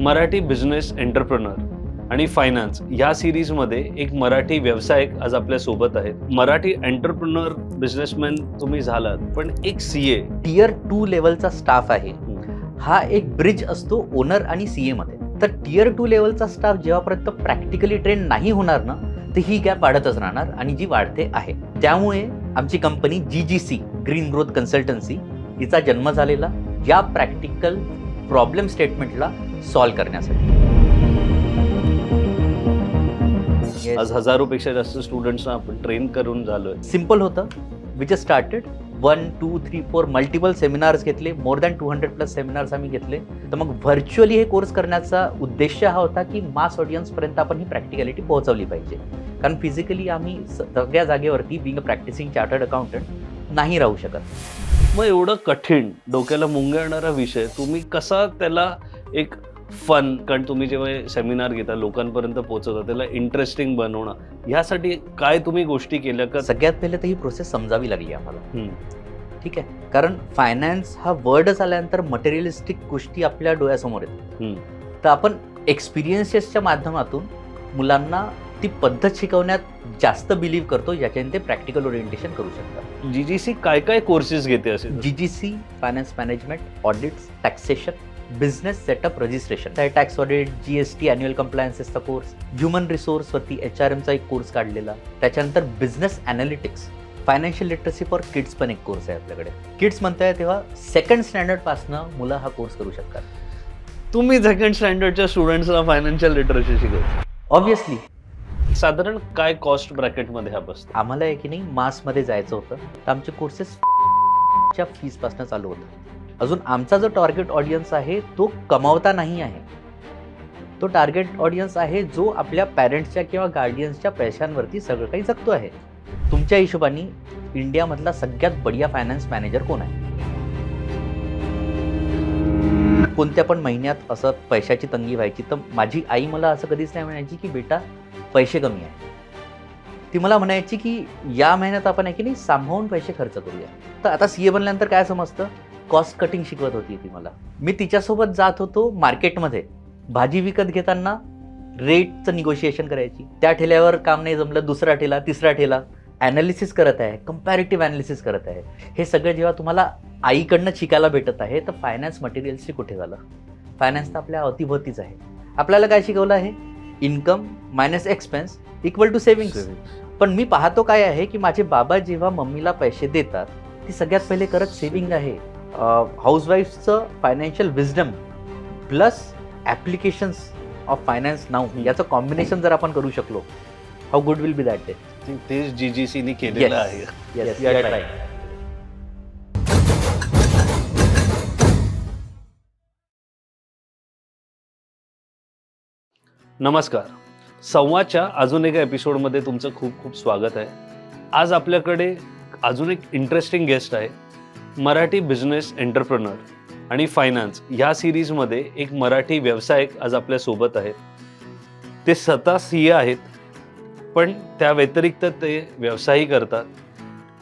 Marathi business entrepreneur आणि finance या सिरीजमध्ये एक मराठी व्यावसायिक आज आपल्या सोबत आहेत. मराठी एंटरप्रेनर बिझनेसमॅन तुम्ही झालात, पण एक सीए टियर 2 लेवलचा स्टाफ आहे. हा एक ब्रिज असतो ओनर आणि सीए मध्ये. तर टियर 2 लेवलचा स्टाफ जेव्हापर्यंत प्रॅक्टिकली ट्रेन नाही होणार ना, तर ही गॅप वाढतच राहणार आणि जी वाढते आहे. त्यामुळे आमची company GGC green growth consultancy हिचा जन्म झालेला या प्रॅक्टिकल प्रॉब्लेम स्टेटमेंटला सॉल्व्ह करण्यासाठी. आज हजारोपेक्षा जास्त स्टुडंट्सना आपण ट्रेन करून झालोय. सिम्पल होतं. We just started 1, 2, 3, 4 multiple seminars घेतले. मोर दॅन 200+ सेमिनार्स आम्ही घेतले. तर मग व्हर्च्युअली हे कोर्स करण्याचा उद्देश हा होता की मास ऑडियन्सपर्यंत आपण ही प्रॅक्टिकॅलिटी पोहोचवली पाहिजे. कारण फिजिकली आम्ही सगळ्या जागेवरती being a practising chartered accountant नाही राहू शकत. मग एवढं कठीण डोक्याला मुंग्या विषय तुम्ही कसा त्याला एक फन, कारण तुम्ही जेव्हा सेमिनार घेता लोकांपर्यंत पोहोचवता त्याला इंटरेस्टिंग बनवणं, ह्यासाठी काय तुम्ही गोष्टी केल्या का? सगळ्यात पहिले तर ही प्रोसेस समजावी लागली आम्हाला. ठीक आहे. कारण फायनान्स हा वर्डच आल्यानंतर मटेरियलिस्टिक गोष्टी आपल्या डोळ्यासमोर येतात. तर आपण एक्सपिरियन्सेसच्या माध्यमातून मुलांना ती पद्धत शिकवण्यात जास्त बिलीव्ह करतो, ज्याच्याने ते प्रॅक्टिकल ओरिएंटेशन करू शकतात. GGC काय काय कोर्सेस घेते असेल? GGC finance management, audits, taxation, business setup, registration, tax audit, GST, annual कम्प्लायन्सेसचा कोर्स, ह्युमन रिसोर्सवरती HRMचा एक कोर्स काढलेला. त्याच्यानंतर business analytics, financial literacy for kids पण एक कोर्स आहे आपल्याकडे. किड्स म्हणताय तेव्हा 2nd स्टँडर्ड पासनं मुलं हा कोर्स करू शकतात. तुम्ही 2nd स्टँडर्डच्या स्टुडंट्सला फायनान्शियल लिटरसी शिकवता? ऑब्व्हियसली. साधारण काय कॉस्ट ब्रॅकेटमध्ये हा बसतो? आम्हाला आहे की नाही मासमध्ये जायचं होतं, तर आमचे कोर्सेस च्या फीसपासून चालू होतं. अजून आमचा जो टार्गेट ऑडियन्स आहे तो कमावता नाही आहे. तो टार्गेट ऑडियन्स आहे जो आपल्या पॅरेंट्सच्या किंवा गार्डियन्सच्या पैशांवरती सगळं काही जगतो आहे. तुमच्या हिशोबाने इंडियामधला सगळ्यात बढिया फायनान्स मॅनेजर कोण आहे? कोणत्या पण महिन्यात असं पैशाची तंगी व्हायची तर माझी आई मला असं कधीच नाही म्हणायची की बेटा पैसे कमी आहे. ती मला म्हणायची की या महिन्यात आपण आहे की नाही सांभाळून पैसे खर्च करूया. तर आता CA बनल्यानंतर काय समजतं, कॉस्ट कटिंग शिकवत होती ती मला. मी तिच्यासोबत जात होतो मार्केटमध्ये. भाजी विकत घेताना रेटचं निगोशिएशन करायची. त्या ठेल्यावर काम नाही जमलं, दुसरा ठेला, तिसरा ठेला. ॲनालिसिस करत आहे, कंपॅरेटिव्ह ॲनालिसिस करत आहे. हे सगळं जेव्हा तुम्हाला आईकडनं शिकायला भेटत आहे तर फायनान्स मटेरियल्सची कुठे झालं? फायनान्स तर आपल्या अवतीभोवतीच आहे. आपल्याला काय शिकवलं आहे? Income minus expense equal to savings. पण मी पाहतो काय आहे की माझे बाबा जेव्हा मम्मीला पैसे देतात ती सगळ्यात पहिले करत सेव्हिंग आहे. हाऊसवाईफचं financial wisdom plus applications of finance now याचं कॉम्बिनेशन जर आपण करू शकलो, how good will be that day. तेच GGCने केलेलं आहे. Yes, you are right. नमस्कार. संवादच्या अजून एका एपिसोडमध्ये तुमचं खूप खूप स्वागत आहे. आज आपल्याकडे अजून एक इंटरेस्टिंग गेस्ट आहे. मराठी बिझनेस एंटरप्रेनर आणि फायनान्स या सिरीजमध्ये एक मराठी व्यावसायिक आज आपल्या सोबत आहेत. ते स्वतः CA आहेत, पण त्या व्यतिरिक्त ते व्यवसायही करतात.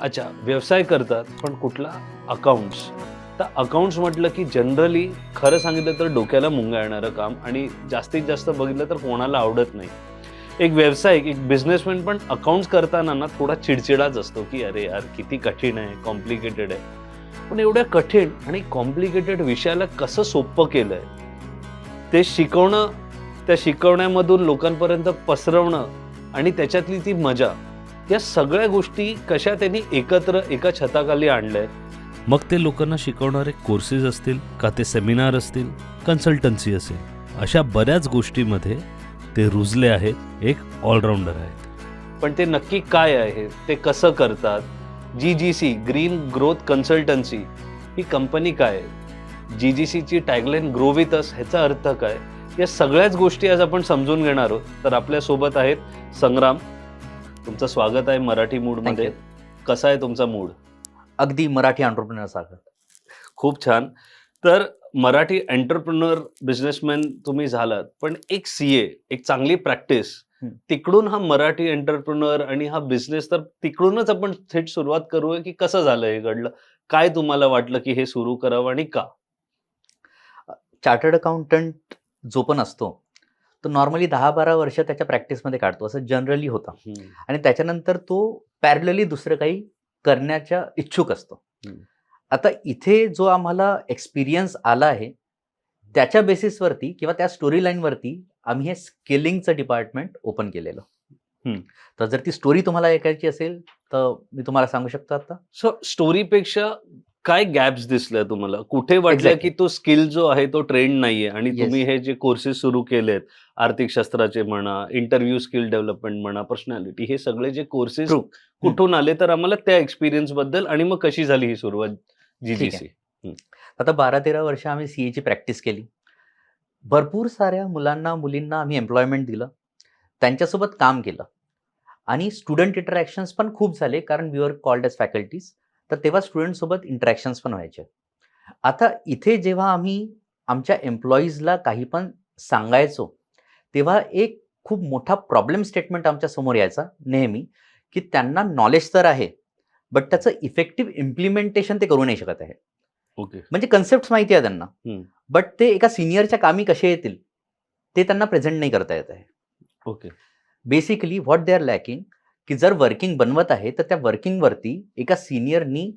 अच्छा, व्यवसाय करतात पण कुठला? अकाउंट्स. तर अकाउंट्स म्हटलं की जनरली खरं सांगितलं तर डोक्याला मुंग्या येणारं काम, आणि जास्तीत जास्त बघितलं तर कोणाला आवडत नाही. एक व्यावसायिक, एक बिझनेसमॅन पण अकाउंट्स करताना ना थोडा चिडचिडाच असतो की अरे यार किती कठीण आहे, कॉम्प्लिकेटेड आहे. पण एवढ्या कठीण आणि कॉम्प्लिकेटेड विषयाला कसं सोपं केलं आहे ते शिकवणं, त्या शिकवण्यामधून लोकांपर्यंत पसरवणं आणि त्याच्यातली ती मजा, या सगळ्या गोष्टी कशा त्यांनी एकत्र एका छताखाली आणल्या आहेत. मग ते लोकांना शिकवणारे कोर्सेस असतील का, ते सेमिनार असतील, कन्सल्टन्सी असेल, अशा बऱ्याच गोष्टीमध्ये ते रुजले आहेत. एक ऑलराऊंडर आहेत. पण ते नक्की काय आहे, ते कसं करतात? GGC ग्रीन ग्रोथ कन्सल्टन्सी ही कंपनी काय आहे? GGCची टॅगलाईन ग्रो विथ अस ह्याचा अर्थ काय? या सगळ्याच गोष्टी आज आपण समजून घेणार आहोत. तर आपल्यासोबत आहेत संग्राम. तुमचं स्वागत आहे मराठी मूडमध्ये. कसा आहे तुमचा मूड? अगदी मराठी एंटरप्रेन्योर सारखं. खूप छान. तर मराठी एंटरप्रेन्योर बिझनेसमॅन तुम्ही झालात, पण एक CA, एक चांगली प्रॅक्टिस, तिकडून हा मराठी एंटरप्रेन्योर आणि हा बिझनेस, तर तिकडूनच आपण थेट सुरुवात करूया की कसं झालं हे घडलं? काय तुम्हाला वाटलं की हे सुरू करावं आणि का? चार्टर्ड अकाउंटंट जो पण असतो तो नॉर्मली 10-12 वर्ष त्याच्या प्रॅक्टिसमध्ये काढतो, असं जनरली होतं. आणि त्याच्यानंतर तो पॅरलली दुसरं काही करण्याच्या इच्छुक असतो. आता इथे जो आम्हाला एक्सपिरियन्स आला आहे त्याच्या बेसिसवरती किंवा त्या स्टोरी लाईनवरती आम्ही हे स्किलिंगचं डिपार्टमेंट ओपन केलेलं. तर जर ती स्टोरी तुम्हाला ऐकायची असेल तर मी तुम्हाला सांगू शकतो आता. सो स्टोरीपेक्षा काय गॅप्स दिसल्या तुम्हाला? कुठे वाटलं Exactly. की तो स्किल जो आहे तो ट्रेंड नाहीये आणि Yes. तुम्ही हे जे कोर्सेस सुरू केलेत, आर्थिक शास्त्राचे म्हणा, इंटरव्ह्यू स्किल डेव्हलपमेंट म्हणा, पर्सनॅलिटी, हे सगळे जे कोर्सेस True. कुठून आले, तर आम्हाला त्या एक्सपिरियन्स बद्दल आणि मग कशी झाली ही सुरुवात ठीक GGC? आहे. आता 12-13 वर्ष आम्ही सीएची प्रॅक्टिस केली. भरपूर साऱ्या मुलांना मुलींना आम्ही एम्प्लॉयमेंट दिलं, त्यांच्यासोबत काम केलं आणि स्टुडंट इंटरॅक्शन्स पण खूप झाले, कारण we were called age faculties. तर तेव्हा स्टुडंटसोबत इंटरॅक्शन्स पण व्हायचे. आता इथे जेव्हा आम्ही आमच्या एम्प्लॉईजला काही पण सांगायचो तेव्हा एक खूप मोठा प्रॉब्लेम स्टेटमेंट आमच्या समोर यायचा नेहमी, की त्यांना नॉलेज तर आहे बट त्याचं इफेक्टिव्ह इम्प्लिमेंटेशन ते करू नाही शकत आहे. ओके. म्हणजे कन्सेप्ट माहिती आहे त्यांना, बट ते एका सिनियरच्या कामी कसे येतील ते त्यांना प्रेझेंट नाही करता येत आहे. Okay. Basically what they are lacking, की जर वर्किंग बनवत आहे तर त्या वर्किंगवरती एका सिनियरनी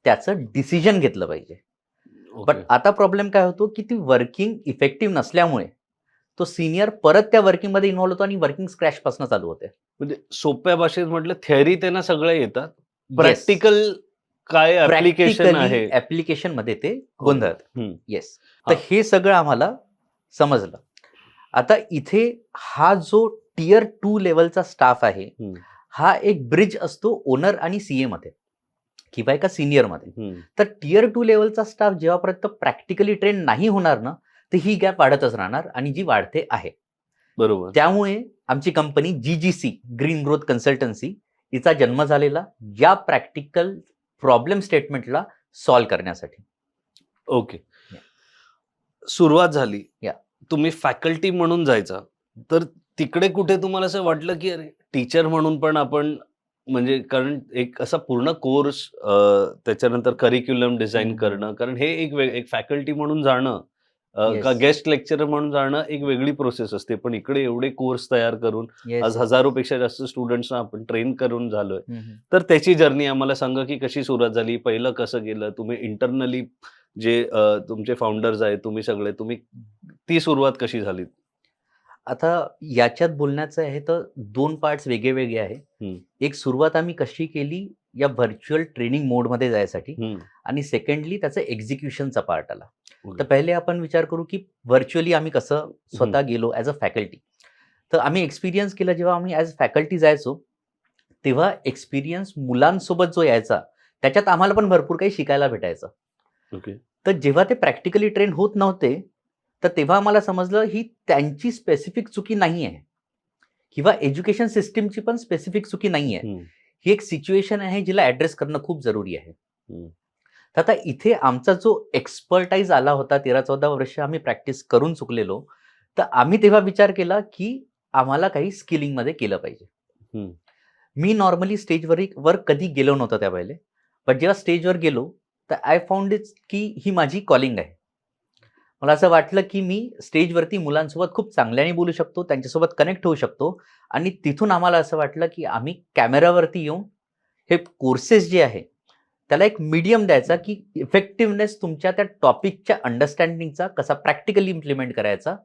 त्याचं डिसिजन घेतलं पाहिजे. बट आता प्रॉब्लेम काय होतो, की ती वर्किंग इफेक्टिव्ह नसल्यामुळे तो सिनियर परत त्या वर्किंगमध्ये इन्व्हॉल्व होतो आणि वर्किंग स्क्रॅच पासून चालू होते. म्हणजे सोप्या भाषेत म्हटलं, थेअरी त्यांना सगळ्या येतात, प्रॅक्टिकल काय ऍप्लिकेशन आहे ऍप्लिकेशन मध्ये ते गोंधळत. येस. हा. तर हे सगळं आम्हाला समजलं. आता इथे हा जो टियर 2 लेवलचा स्टाफ आहे, हा एक ब्रिज असतो ओनर आणि सीए मध्ये किंवा एका सिनियर मध्ये. तर टियर 2 लेवलचा स्टाफ जेव्हापर्यंत प्रॅक्टिकली ट्रेन नाही होणार ना, तर ही गॅप वाढतच राहणार आणि जी वाढते आहे. बरोबर. त्यामुळे आमची company GGC green growth consultancy हिचा जन्म झालेला या प्रॅक्टिकल प्रॉब्लेम स्टेटमेंटला सॉल्व्ह करण्यासाठी. ओके. सुरुवात झाली, या. तुम्ही फॅकल्टी म्हणून जायचा, तर तिकडे कुठे तुम्हाला असं वाटलं की अरे टीचर म्हणून पण आपण, म्हणजे कारण एक असा पूर्ण कोर्स, त्याच्यानंतर करिक्युलम डिझाईन करणं, कारण हे एक फॅकल्टी म्हणून जाणं का गेस्ट लेक्चरर म्हणून जाणं एक वेगळी प्रोसेस असते, पण इकडे एवढे कोर्स तयार करून आज हजारोपेक्षा जास्त स्टुडंट्सना आपण ट्रेन करून झालोय. तर त्याची जर्नी आम्हाला सांगा की कशी सुरुवात झाली, पहिलं कसं गेलं, तुम्ही इंटरनली जे तुमचे फाउंडर्स आहेत, तुम्ही ती सुरुवात कशी झाली? आता याच्यात बोलण्याचं आहे तर 2 पार्ट्स वेगळे वेगळे आहे. एक सुरुवात आम्ही कशी केली या व्हर्च्युअल ट्रेनिंग मोडमध्ये जायसाठी, आणि सेकंडली त्याचं एक्झिक्युशनचा पार्ट आला. तर पहिले आपण विचार करू की व्हर्च्युअली आम्ही कसं स्वतः गेलो ॲज अ फॅकल्टी. तर आम्ही एक्सपिरियन्स केलं, जेव्हा आम्ही ॲज फॅकल्टी जायचो तेव्हा एक्सपिरियन्स मुलांसोबत जो यायचा त्याच्यात आम्हाला पण भरपूर काही शिकायला भेटायचं. ओके. तर जेव्हा ते प्रॅक्टिकली ट्रेन होत नव्हते तर तेव्हा आम्हाला समजलं ही त्यांची स्पेसिफिक चुकी नाही आहे किंवा एज्युकेशन सिस्टीमची पण स्पेसिफिक चुकी नाही आहे. ही एक सिच्युएशन आहे जिला ॲड्रेस करणं खूप जरुरी आहे. तर आता इथे आमचा जो एक्सपर्टाईज आला होता, 13-14 वर्ष आम्ही प्रॅक्टिस करून चुकलेलो, तर आम्ही तेव्हा विचार केला की आम्हाला काही स्किलिंगमध्ये केलं पाहिजे. मी नॉर्मली स्टेजवर कधी गेलो नव्हतो त्या वेळेला, पण जेव्हा स्टेजवर गेलो तर आय फाउंड इट की ही माझी कॉलिंग आहे. मला असं वाटलं की मी स्टेजवरती मुलांसोबत खूप चांगल्याने बोलू शकतो, त्यांच्यासोबत कनेक्ट होऊ शकतो, आणि तिथून आम्हाला असं वाटलं की आम्ही कॅमेरावरती येऊन हे कोर्सेस जे आहे त्याला एक मीडियम द्यायचा की इफेक्टिव्हनेस तुमच्या त्या टॉपिकच्या अंडरस्टँडिंगचा कसा प्रॅक्टिकली इम्प्लिमेंट करायचा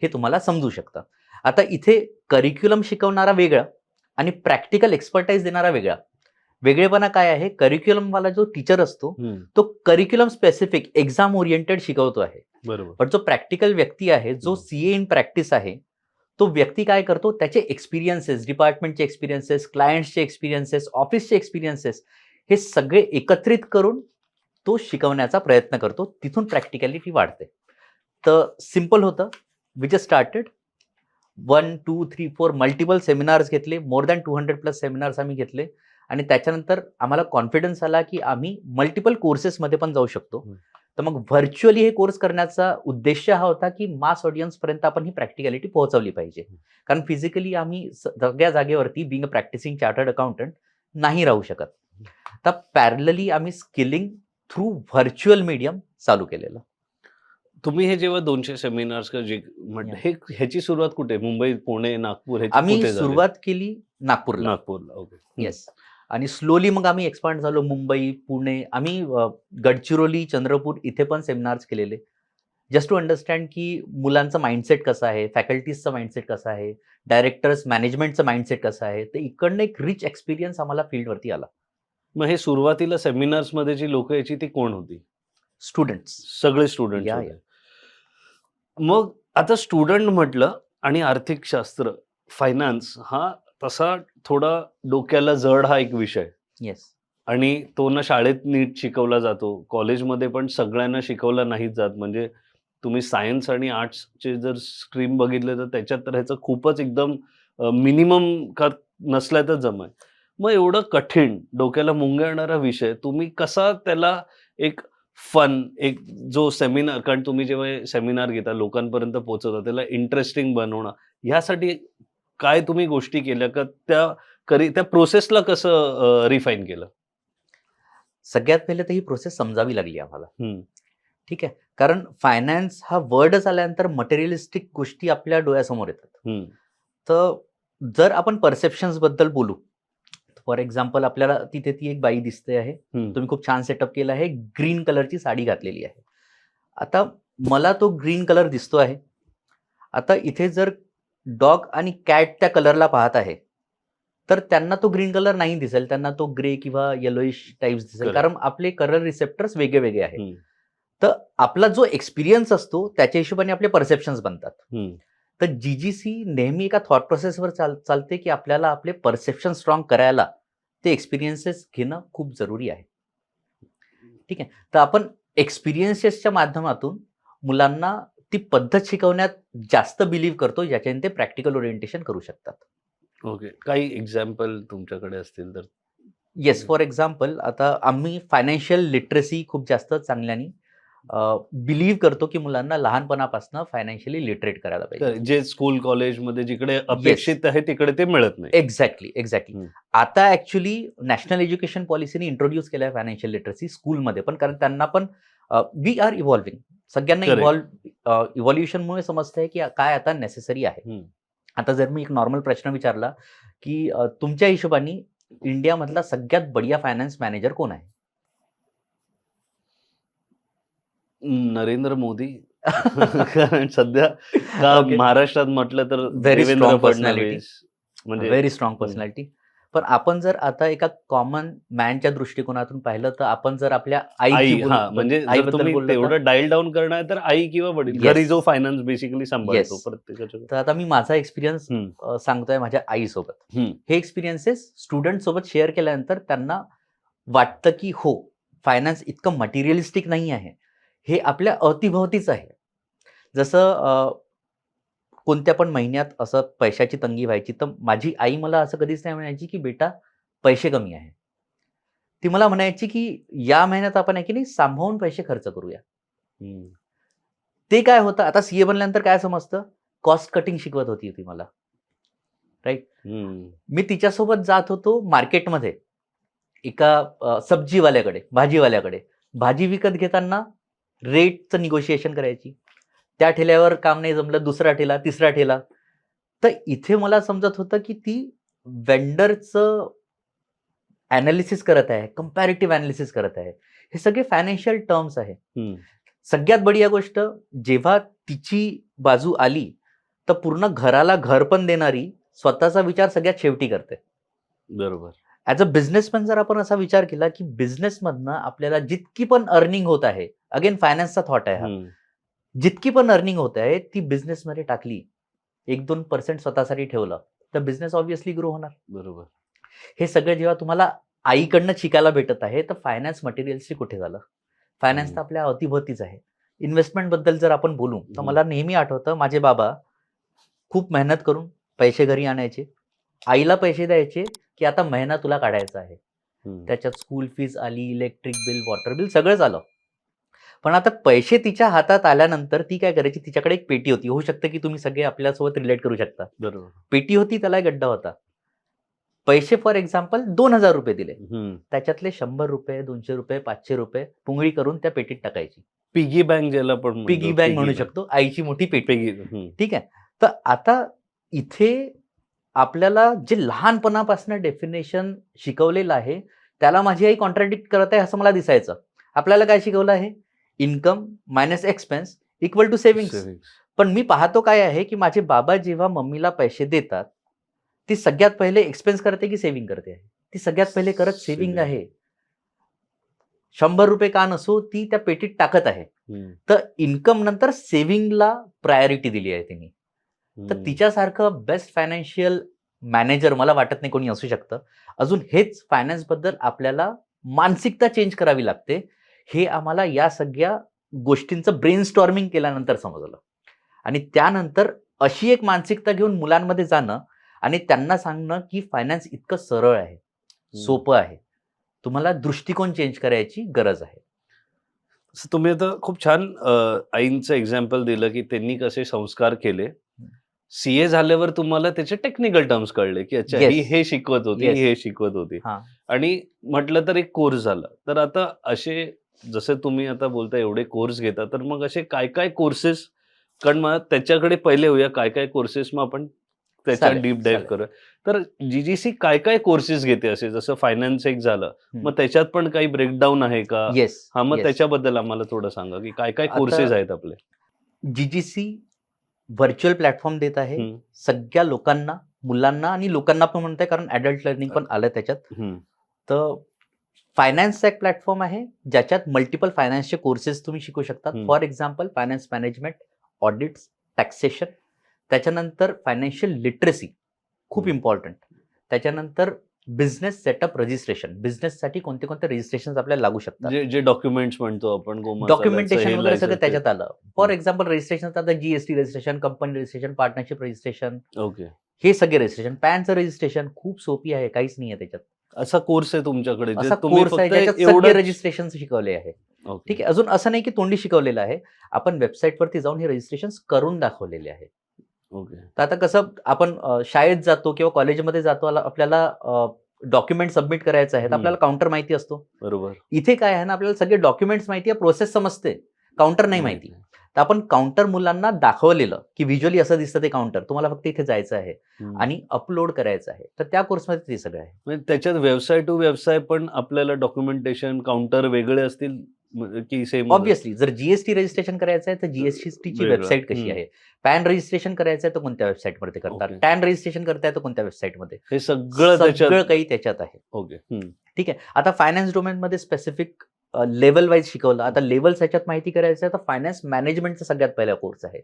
हे तुम्हाला समजू शकतं. आता इथे करिक्युलम शिकवणारा वेगळा आणि प्रॅक्टिकल एक्सपर्टाईज देणारा वेगळा. वेगळेपणा काय आहे, करिक्युलमवाला जो टीचर असतो तो करिक्युलम स्पेसिफिक एक्झाम ओरिएंटेड शिकवतो आहे. बरोबर. पण जो प्रॅक्टिकल व्यक्ती आहे, जो सीए इन प्रॅक्टिस आहे, तो व्यक्ती काय करतो, त्याचे एक्सपिरियन्सेस, डिपार्टमेंटचे एक्सपिरियन्सेस, क्लायंट्सचे एक्सपिरियन्सेस, ऑफिसचे एक्सपिरियन्सेस, हे सगळे एकत्रित करून तो शिकवण्याचा प्रयत्न करतो. तिथून प्रॅक्टिकॅलिटी वाढते. तर सिम्पल होतं. We just started 1, 2, 3, 4 multiple seminars घेतले. मोर दॅन 200+ सेमिनार्स आम्ही घेतले आणि त्याच्यानंतर आम्हाला कॉन्फिडन्स आला की आम्ही मल्टिपल कोर्सेसमध्ये पण जाऊ शकतो. तर मग व्हर्च्युअली हे कोर्स करण्याचा उद्देश हा होता की मास ऑडियन्सपर्यंत आपण ही प्रॅक्टिकॅलिटी पोहोचवली पाहिजे. कारण फिजिकली आम्ही सगळ्या जागेवरती being a practising chartered accountant नाही राहू शकत. तर पॅरलली आम्ही स्किलिंग थ्रू व्हर्च्युअल मीडियम चालू केलेलं. तुम्ही हे जेव्हा 200 सेमिनार्स का जे म्हटलं हे ह्याची सुरुवात कुठे? मुंबई, पुणे, नागपूर ह्याची आम्ही कुठे झाली? सुरुवात केली नागपूरला. नागपूरला. ओके. येस. आणि स्लोली मग आम्ही एक्सपांड झालो मुंबई, पुणे. आम्ही गडचिरोली, चंद्रपूर इथे पण सेमिनार्स केलेले. जस्ट टू अंडरस्टँड की मुलांचा माइंडसेट कसा आहे, फॅकल्टीजचा माइंडसेट कसा आहे, डायरेक्टर्स, मॅनेजमेंटचं माइंडसेट कसं आहे. तर इकडनं एक रिच एक्सपिरियन्स आम्हाला फील्डवरती आला. मग हे सुरुवातीला सेमिनार्स मध्ये जी लोक यायची ती कोण होती? स्टुडंट्स. सगळे स्टुडंट या, होते. मग आता स्टुडंट म्हटलं आणि आर्थिक शास्त्र, फायनान्स हा तसा थोडा डोक्याला जड हा एक विषय येस. आणि तो ना शाळेत नीट शिकवला जातो, कॉलेजमध्ये पण सगळ्यांना शिकवला नाहीच जात. म्हणजे तुम्ही सायन्स आणि आर्ट्सचे जर स्ट्रीम बघितले तर त्याच्यात तर ह्याचं खूपच एकदम मिनिमम का नसल्या तर जमाय. मग एवढं कठीण डोक्याला मुंग्या विषय तुम्ही कसा त्याला एक फन, एक जो सेमिनार, कारण तुम्ही जेव्हा सेमिनार घेता लोकांपर्यंत पोहोचवता त्याला इंटरेस्टिंग बनवणं, ह्यासाठी काय तुम्ही गोष्टी केल्या का? त्या प्रोसेसला कसं रिफाईन केलं? सगळ्यात पहिले तर ही प्रोसेस समजावी लागली आम्हाला. हम्म. ठीक आहे. कारण फायनान्स हा वर्डच आल्यानंतर मटेरियलिस्टिक गोष्टी आपल्या डोळ्यासमोर येतात. हम्म. तर जर आपण परसेप्शन्स बद्दल बोलू, फॉर एक्झाम्पल आपल्याला तिथे ती एक बाई दिसते आहे. हम्म. तुम्ही खूप छान सेटअप केलं आहे. ग्रीन कलरची साडी घातलेली आहे. आता मला तो ग्रीन कलर दिसतो आहे. आता इथे जर डॉग आणि कॅट त्या कलरला पाहत आहे तर त्यांना तो ग्रीन कलर नाही दिसेल, त्यांना तो ग्रे किंवा येलोइश टाइप्स दिसेल. Correct. कारण आपले कलर रिसेप्टर्स वेगळे वेगळे आहेत. हम्म. तर आपला जो एक्सपिरियन्स असतो त्याच्या हिशोबाने आपले परसेप्शन्स बनतात. हम्म. तर जीजीसी नेहमी एका थॉट प्रोसेसवर चालते की आपल्याला आपले परसेप्शन स्ट्रॉंग करायला ते एक्सपिरियन्सेस घेणं खूप जरुरी आहे. ठीक आहे. तर आपण एक्सपिरियन्सेसच्या माध्यमातून मुलांना ती पद्धत शिकवण्यात जास्त बिलीव्ह करतो, ज्याच्याने ते प्रॅक्टिकल ओरिएंटेशन करू शकतात. ओके. काही एक्झाम्पल तुमच्याकडे असतील तर? येस. फॉर एक्झाम्पल आता आम्ही फायनान्शियल लिटरसी खूप जास्त चांगल्याने बिलीव्ह करतो की मुलांना लहानपणापासून फायनान्शियली लिटरेट करायला पाहिजे. जे स्कूल कॉलेजमध्ये जिकडे अपेक्षित आहे तिकडे ते मिळत नाही. एक्झॅक्टली. हम्म. आता ऍक्च्युली नॅशनल एज्युकेशन पॉलिसीने इंट्रोड्यूस केलं आहे फायनान्शियल लिटरसी स्कूलमध्ये पण, कारण त्यांना पण वी आर इव्हॉल्विंग. सगळ्यांना Correct. इव्हॉल्युशनमुळे समजतंय की काय आता नेसेसरी आहे. हम्म. आता जर मी एक नॉर्मल प्रश्न विचारला की तुमच्या हिशोबाने इंडियामधला सगळ्यात बढिया फायनान्स मॅनेजर कोण आहे? नरेंद्र मोदी. कारण सध्या का Okay. महाराष्ट्रात म्हटलं तर Very Devendra strong personality. Fadnavis. म्हणजे व्हेरी स्ट्रॉंग पर्सनॅलिटी. पण आपण जर आता एका कॉमन मॅनच्या दृष्टिकोनातून पाहिलं तर आपण जर आपल्या आई, आईची हा म्हणजे जर तुम्ही तेवढं डायल डाऊन करणार आहे तर आई किंवा वडील, Yes. घरी जो फायनान्स बेसिकली सांभाळतो Yes. प्रत्येकाच्या. तर आता मी माझा एक्सपिरियन्स हम्म. सांगतोय माझ्या आईसोबत. हम्म. हे एक्सपिरियन्सेस स्टुडंट सोबत शेअर केल्यानंतर त्यांना वाटतं की हो, फायनान्स इतकं मटेरियलिस्टिक नाही आहे, हे आपल्या अवतीभोवतीच आहे. जसं कोणत्या पण महिन्यात असं पैशाची तंगी व्हायची तर माझी आई मला असं कधीच नाही म्हणायची की बेटा पैसे कमी आहे. ती मला म्हणायची की या महिन्यात आपण आहे की नाही सांभाळून पैसे खर्च करूया. हम्म. ते काय होतं, आता सीए बनल्यानंतर काय समजतं, कॉस्ट कटिंग शिकवत होती ती मला. राईट. हम्म. मी तिच्यासोबत जात होतो मार्केटमध्ये एका सब्जीवाल्याकडे, भाजीवाल्याकडे. भाजी विकत घेताना रेटचं निगोशिएशन करायची. त्या ठेल्यावर काम नाही जमलं, दुसरा ठेला, तिसरा ठेला. तर इथे मला समजत होतं की ती वेंडरचं ॲनालिसिस करत आहे, कंपॅरेटिव्ह ॲनालिसिस करत आहे. हे सगळे फायनान्शियल टर्म्स आहे. हम्म. सगळ्यात बढिया गोष्ट, जेव्हा तिची बाजू आली तर पूर्ण घराला घर पण देणारी स्वतःचा विचार सगळ्यात शेवटी करते. बरोबर. ॲज अ बिझनेसमॅन जर आपण असा विचार केला की बिझनेसमधनं आपल्याला जितकी पण अर्निंग होत आहे, अगेन फायनान्सचा थॉट आहे हा, हम्म. जितकी पण अर्निंग होत आहे ती बिझनेसमध्ये टाकली, 1-2% स्वतःसाठी ठेवलं तर बिझनेस ऑब्व्हियसली ग्रो होणार. बरोबर. हे सगळं जेव्हा तुम्हाला आईकडनं शिकायला भेटत आहे तर फायनान्स मटेरियल्सची कुठे झालं? फायनान्स तर आपल्या अवतीभोवतीच आहे. इन्व्हेस्टमेंट बद्दल जर आपण बोलू तर मला नेहमी आठवतं माझे बाबा खूप मेहनत करून पैसे घरी आणायचे, आईला पैसे द्यायचे की आता महिना तुला काढायचा आहे. हम्म. त्याच्यात स्कूल फीज आली, इलेक्ट्रिक बिल, वॉटर बिल सगळंच आलं. पण आता पैसे तिच्या हातात आल्यानंतर ती काय करायची, तिच्याकडे एक पेटी होती. होऊ शकतं की तुम्ही सगळे आपल्यासोबत रिलेट करू शकता. बरोबर. पेटी होती, त्याला एक गड्डा होता. पैसे फॉर एक्झाम्पल 2,000 रुपये दिले, हम्म. त्याच्यातले 100 रुपये, 200 रुपये, 500 रुपये पुंगळी करून त्या पेटीत टाकायची. पिगी बँक ज्याला पण म्हणतो, पिगी बँक म्हणू bank. शकतो, आईची मोठी पेटी. पिगी हम्म. ठीक आहे. तर आता इथे आपल्याला जे लहानपणापासून डेफिनेशन शिकवलेलं आहे त्याला माझी आई कॉन्ट्राडिक्ट करत आहे असं मला दिसायचं. आपल्याला काय शिकवलं आहे? Income minus expense equal to savings. Savings. पण मी पाहतो काय आहे की माझे बाबा जेव्हा मम्मीला पैसे देतात ती सगळ्यात पहिले एक्सपेन्स करते की सेव्हिंग करते आहे? ती सगळ्यात पहिले करत सेव्हिंग Saving. आहे. 100 रुपये का नसो ती त्या पेटीत टाकत आहे. हम्म. तर इन्कम नंतर सेव्हिंगला प्रायोरिटी दिली आहे तिने. तर हम्म. तिच्यासारखं बेस्ट फायनान्शियल मॅनेजर मला वाटत नाही कोणी असू शकतं. अजून हेच फायनान्स बद्दल आपल्याला मानसिकता चेंज करावी लागते. हे आम्हाला या सगळ्या गोष्टींचं ब्रेन स्टॉर्मिंग केल्यानंतर समजलं. आणि त्यानंतर अशी एक मानसिकता घेऊन मुलांमध्ये जाणं आणि त्यांना सांगणं की फायनान्स इतकं सरळ आहे, सोपं आहे, तुम्हाला दृष्टिकोन चेंज करायची गरज आहे. So तुम्ही आता खूप छान आईंचं एक्झाम्पल दिलं की त्यांनी कसे संस्कार केले. सीए झाल्यावर तुम्हाला त्याचे टेक्निकल टर्म्स कळले की अच्छा Yes. ही हे शिकवत होती, Yes. हे शिकवत होती. हा. आणि म्हटलं तर एक कोर्स झाला. तर आता असे जसे तुम्ही आता बोलता एवढे कोर्स घेता, तर मग असे काय काय कोर्सेस, कारण मग त्याच्याकडे पहिले होऊया काय काय कोर्सेस, मग आपण त्याच्यात चालेल, डीप डाईव्ह चालेल. करूया. तर जीजीसी काय काय कोर्सेस घेते असे, जसं फायनान्स एक झालं, मग त्याच्यात पण काही ब्रेकडाऊन आहे का? येस. हा, मग त्याच्याबद्दल आम्हाला थोडं सांगा की काय काय आता- कोर्सेस आहेत आपले. जीजीसी व्हर्च्युअल प्लॅटफॉर्म देत आहे हम्म. सगळ्या लोकांना, मुलांना आणि लोकांना पण म्हणताय कारण ऍडल्ट लर्निंग पण आलं त्याच्यात. हम्म. तर फायनान्स एक प्लॅटफॉर्म आहे ज्याच्यात मल्टिपल फायनान्सचे कोर्सेस तुम्ही शिकू शकतात. हम्म. For example finance management, audits, taxation, त्याच्यानंतर फायनान्शियल लिटरसी खूप हम्म. इम्पॉर्टंट, त्याच्यानंतर बिझनेस सेटअप रजिस्ट्रेशन, बिझनेससाठी कोणते कोणते रजिस्ट्रेशन आपल्याला लागू शकतात, जे डॉक्युमेंट्स म्हणतो आपण, गोमांसाचं, डॉक्युमेंटेशन हे वगैरे सगळं license त्याच्यात आलं. फॉर एक्झाम्पल रजिस्ट्रेशन आता GST registration, company registration, partnership registration, ते- ओके. हे सगळे रजिस्ट्रेशन. पॅनचं रजिस्ट्रेशन खूप सोपी आहे, काहीच नाही आहे त्याच्यात. असा कोर्स आहे तुमच्याकडे जे असा तुम्ही कोर्स आहे फक्त ज्याच्यात सगळे एवढं रजिस्ट्रेशन शिकवले आहे. ओके. ठीक आहे. अजून असं नाही की तोंडी शिकवलेलं आहे, आपण वेबसाईटवरती जाऊन हे रजिस्ट्रेशन करून दाखवलेले आहे. ओके. तर आता कसं आपण शाळेत जातो किंवा कॉलेजमध्ये जातो, आपल्याला डॉक्युमेंट सबमिट करायचं आहे तर आपल्याला काउंटर माहिती असतो. बरोबर. इथे काय आहे ना, आपल्याला सगळे डॉक्युमेंट्स माहिती आहे, प्रोसेस समजते, काउंटर नाही माहिती. तर आपण काउंटर मुलांना दाखवलेलं की व्हिज्युअली असं दिसतं ते काउंटर, तुम्हाला फक्त इथे जायचं आहे हम्म. आणि अपलोड करायचं आहे. तर त्या कोर्समध्ये ते सगळं आहे. म्हणजे त्याच्यात व्यवसाय टू व्यवसाय पण आपल्याला डॉक्युमेंटेशन काउंटर वेगळे असतील की सेम? ऑब्व्हियसली जर जीएसटी रजिस्ट्रेशन करायचं आहे तर जीएसटीची वेगळं. वेबसाईट कशी हम्म. आहे, पॅन रजिस्ट्रेशन करायचं आहे तर कोणत्या वेबसाईटमध्ये करतात, Okay. टॅन रजिस्ट्रेशन करताय तर कोणत्या वेबसाईटमध्ये, हे सगळं त्याच्यात. सगळं काही त्याच्यात आहे. ओके. हम्म. ठीक आहे. आता फायनान्स डोमेनमध्ये स्पेसिफिक लेवल वाईज शिकवलं. आता लेवल ह्याच्यात माहिती करायचं आहे तर फायनान्स मॅनेजमेंटचा सगळ्यात पहिला कोर्स आहे.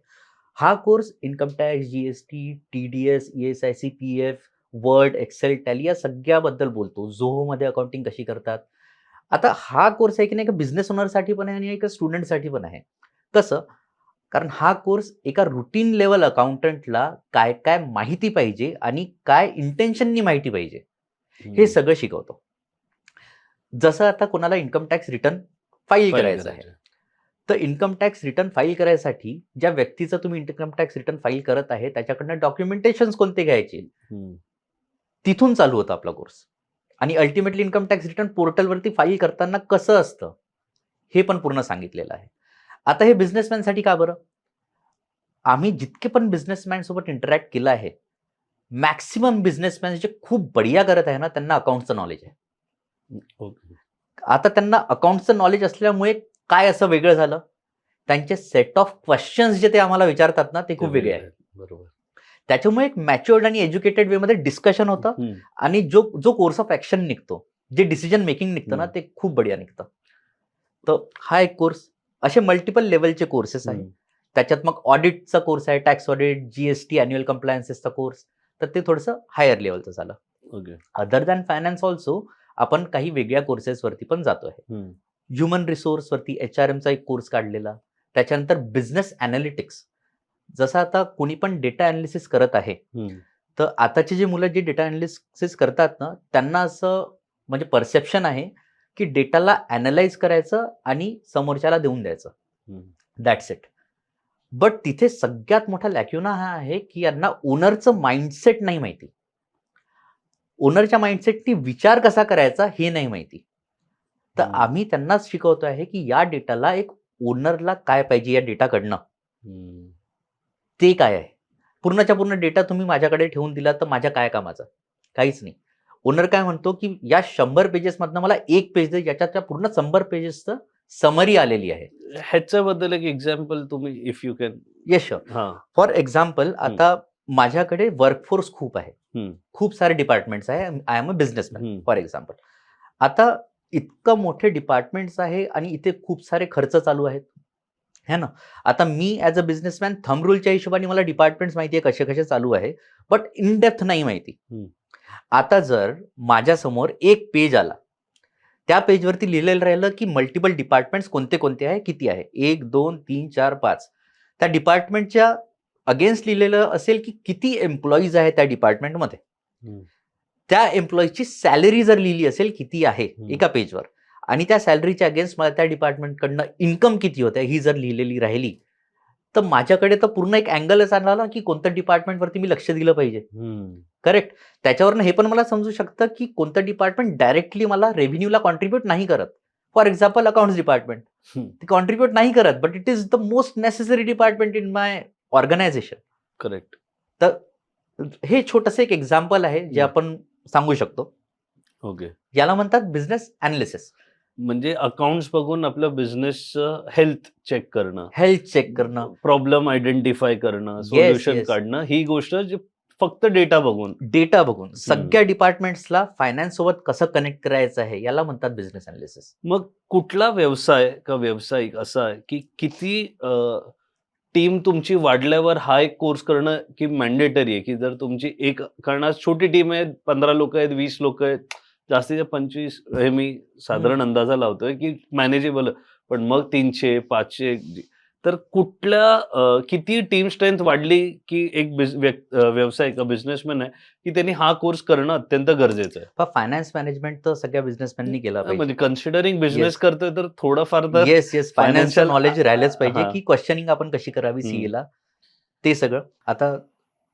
हा course income tax, GST, TDS, ESIC, PF, Word, Excel, Tally या सगळ्याबद्दल बोलतो. झोहोमध्ये अकाउंटिंग कशी करतात. आता हा कोर्स आहे की नाही, बिझनेस ओनरसाठी पण आहे आणि एका स्टुडंटसाठी पण आहे. कसं? कारण हा कोर्स एका रुटीन लेवल अकाउंटंटला काय काय माहिती पाहिजे आणि काय इंटेन्शननी माहिती पाहिजे हे सगळं शिकवतो. जसं आता कोणाला इन्कम टॅक्स रिटर्न फाईल करायचं आहे, तर इन्कम टॅक्स रिटर्न फाईल करायसाठी ज्या व्यक्तीचं तुम्ही इन्कम टॅक्स रिटर्न फाईल करत आहे त्याच्याकडनं डॉक्युमेंटेशन कोणते घ्यायचे, तिथून चालू होतं आपला कोर्स. आणि अल्टिमेटली इन्कम टॅक्स रिटर्न पोर्टलवरती फाईल करताना कसं असतं हे पण पूर्ण सांगितलेलं आहे. आता हे बिझनेसमॅनसाठी का बरं? आम्ही जितके पण बिझनेसमॅन सोबत इंटरॅक्ट केलं आहे, मॅक्सिमम बिझनेसमॅन जे खूप बढिया करत आहे ना, त्यांना अकाउंटचं नॉलेज आहे. ओके. आता त्यांना अकाउंटचं नॉलेज असल्यामुळे काय असं वेगळं झालं, त्यांचे सेट ऑफ क्वेश्चन्स जे ते आम्हाला विचारतात ना ते खूप वेगळे आहेत. बरोबर. त्याच्यामुळे एक मॅच्युअर्ड आणि एज्युकेटेड वे मध्ये डिस्कशन होतं हम्म. आणि जो कोर्स ऑफ ऍक्शन निघतो, जे डिसिजन मेकिंग निघतं ना, ते खूप बढिया निघतं. तर हा एक कोर्स, असे मल्टिपल लेवलचे कोर्सेस आहेत. त्याच्यात मग ऑडिटचा कोर्स आहे, टॅक्स ऑडिट, जीएसटी, अॅन्युअल कंप्लायन्सेसचा कोर्स, तर ते थोडंसं हायर लेवलचं झालं. Okay. Other than finance also आपण काही वेगळ्या कोर्सेसवरती पण जातोय. ह्युमन रिसोर्सवरती HRMचा एक कोर्स काढलेला. त्याच्यानंतर बिझनेस अनालिटिक्स, जसं आता कोणी पण डेटा अनालिसिस करत आहे, तर आताचे जे मुलं जे डेटा अनालिसिस करतात ना, त्यांना असं म्हणजे परसेप्शन आहे की डेटाला अॅनालाइज करायचं आणि समोरच्याला देऊन द्यायचं, दॅट्स इट. बट तिथे सगळ्यात मोठा लॅक्युना हा आहे की यांना ओनरचं माइंडसेट नाही माहिती. ओनरच्या माइंडसेटनी विचार कसा करायचा हे नाही माहिती. तर हम्म. आम्ही त्यांनाच शिकवतो आहे की या डेटाला एक ओनरला काय पाहिजे या डेटाकडनं, हम्म. ते काय आहे. पूर्णच्या पूर्ण डेटा तुम्ही माझ्याकडे ठेवून दिला तर माझ्या काय कामाचं, काहीच नाही. ओनर काय म्हणतो की या 100 पेजेसमधनं मला एक पेज दे ज्याच्यात त्या पूर्ण 100 पेजेसचं समरी आलेली आहे. ह्याच्याबद्दल एक एक्झाम्पल तुम्ही if you can. Yes sure. हा. फॉर एक्झाम्पल आता माझ्याकडे वर्कफोर्स खूप आहे, हम्म. खूप सारे डिपार्टमेंट्स आहे. आय एम अ बिझनेसमॅन हम्म. For example. आता इतकं मोठे डिपार्टमेंट्स आहे आणि इथे खूप सारे खर्च चालू आहेत है ना. आता मी ॲज अ बिझनेसमॅन थंब रूलच्या हिशोबाने मला डिपार्टमेंट्स माहिती आहे कसे कसे चालू आहे, बट इन डेप्थ नाही माहिती. हम्म. आता जर माझ्यासमोर एक पेज आला, त्या पेजवरती लिहिलेलं राहिलं की मल्टिपल डिपार्टमेंट्स कोणते कोणते आहे, किती आहे, 1 2 3 4 5. त्या डिपार्टमेंटच्या अगेन्स्ट लिहिलेलं असेल की किती एम्प्लॉईज आहे त्या डिपार्टमेंटमध्ये. हम्म. त्या एम्प्लॉईची सॅलरी जर लिहिली असेल किती आहे हम्म. एका पेजवर, आणि त्या सॅलरीच्या अगेन्स्ट मला त्या डिपार्टमेंटकडनं इन्कम किती होते ही जर लिहिलेली राहिली, तर माझ्याकडे तर पूर्ण एक अँगलच आणला ना की कोणत्या डिपार्टमेंटवरती मी लक्ष दिलं पाहिजे. हम्म. करेक्ट. त्याच्यावरनं हे पण मला समजू शकतं की कोणतं डिपार्टमेंट डायरेक्टली मला रेव्हेन्यूला कॉन्ट्रीब्युट नाही करत. फॉर एक्झाम्पल अकाउंट्स डिपार्टमेंट, हम्म. ते कॉन्ट्रीब्युट नाही करत, but it is the most necessary department in my organisation. Correct. तर हे छोटंसं एक एक्झाम्पल आहे जे आपण सांगू शकतो. ओके. याला म्हणतात बिझनेस अनालिसिस. म्हणजे अकाउंट्स बघून आपलं बिझनेसचं हेल्थ चेक करणं, हेल्थ चेक करणं, प्रॉब्लेम आयडेंटिफाय करणं, सोल्युशन yes. काढणं, ही गोष्ट जी फक्त डेटा बघून. डेटा बघून सगळ्या डिपार्टमेंट्सला फायनान्स सोबत कसं कनेक्ट करायचं आहे याला म्हणतात बिझनेस अनालिसिस. मग कुठला व्यवसाय का व्यावसायिक असा आहे की किती टीम तुमची वाढल्यावर हा एक कोर्स करणं की मॅन्डेटरी आहे, की जर तुमची एक कारण आज छोटी टीम आहे, 15 लोक आहेत, 20 लोक आहेत, जास्तीचे 25, हे मी साधारण अंदाजा लावतोय की मॅनेजेबल, पण मग 300 500, तर कुठल्या किती टीम स्ट्रेंथ वाढली की एक व्यवसाय का बिझनेसमॅन आहे की त्यांनी हा कोर्स करणं अत्यंत गरजेचं आहे. फायनान्स मॅनेजमेंट तर सगळ्या बिझनेसमॅननी केला म्हणजे पाहिजे. Considering business Yes. करतोय तर थोडंफार तर येस फायनान्शियल financial नॉलेज राहिलंच पाहिजे हा. की क्वेश्चनिंग आपण कशी करावी हम्म. सीएला, ते सगळं. आता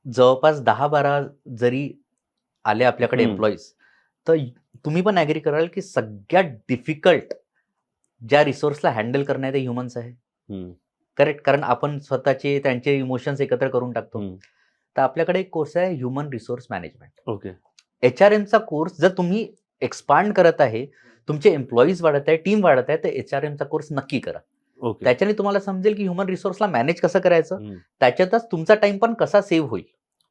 जवळपास 10-12 जरी आले आपल्याकडे हम्म. एम्प्लॉईज, तर तुम्ही पण ॲग्री कराल की सगळ्यात डिफिकल्ट ज्या रिसोर्सला हँडल करणं आहे ते ह्युमन्स आहे. हम्म. करेक्ट. कारण आपण स्वतःचे त्यांचे इमोशन्स एकत्र करून टाकतो. हम्म. तर आपल्याकडे एक कोर्स आहे ह्युमन रिसोर्स मॅनेजमेंट. ओके. HRMचा कोर्स जर तुम्ही एक्सपांड करत आहे, तुमचे एम्प्लॉईज वाढत आहे, टीम वाढत आहे, तर HRMचा कोर्स नक्की करा. ओके. त्याच्याने तुम्हाला समजेल की ह्युमन रिसोर्सला मॅनेज कसं करायचं, हम्म. त्याच्यातच तुमचा टाइम पण कसा सेव्ह होईल,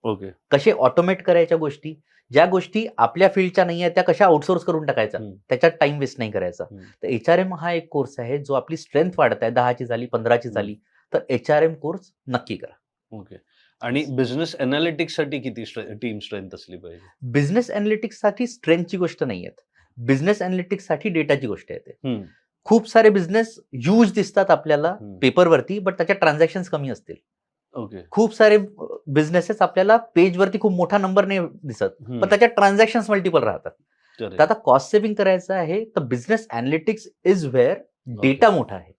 ओके. कसे ऑटोमेट करायच्या गोष्टी, ज्या गोष्टी आपल्या फील्डच्या नाही आहेत त्या कशा आउटसोर्स करून टाकायच्या, हम्म. त्याच्यात टाइम वेस्ट नाही करायचा. हम्म. तर HRM हा एक कोर्स आहे जो आपली स्ट्रेंथ वाढत आहे, 10ची झाली 15ची झाली, तर HRM कोर्स नक्की करा. ओके. आणि बिझनेस अनालिटिक्स साठी किती टीम स्ट्रेंथ असली पाहिजे? बिझनेस अनालिटिक्ससाठी स्ट्रेंथची गोष्ट नाही आहे, बिझनेस अनालिटिक्ससाठी डेटाची गोष्ट येते. हम्म. खूप सारे बिझनेस ह्यूज दिसतात आपल्याला हम्म. पेपरवरती, बट त्याच्या ट्रान्झॅक्शन कमी असतील. ओके. खूप सारे बिझनेसेस आपल्याला पेजवरती खूप मोठा नंबर नाही दिसत, हम्म. पण त्याच्या ट्रान्झॅक्शन मल्टिपल राहतात. Correct. तर आता कॉस्ट सेव्हिंग करायचं आहे तर business analytics is where data मोठा आहे.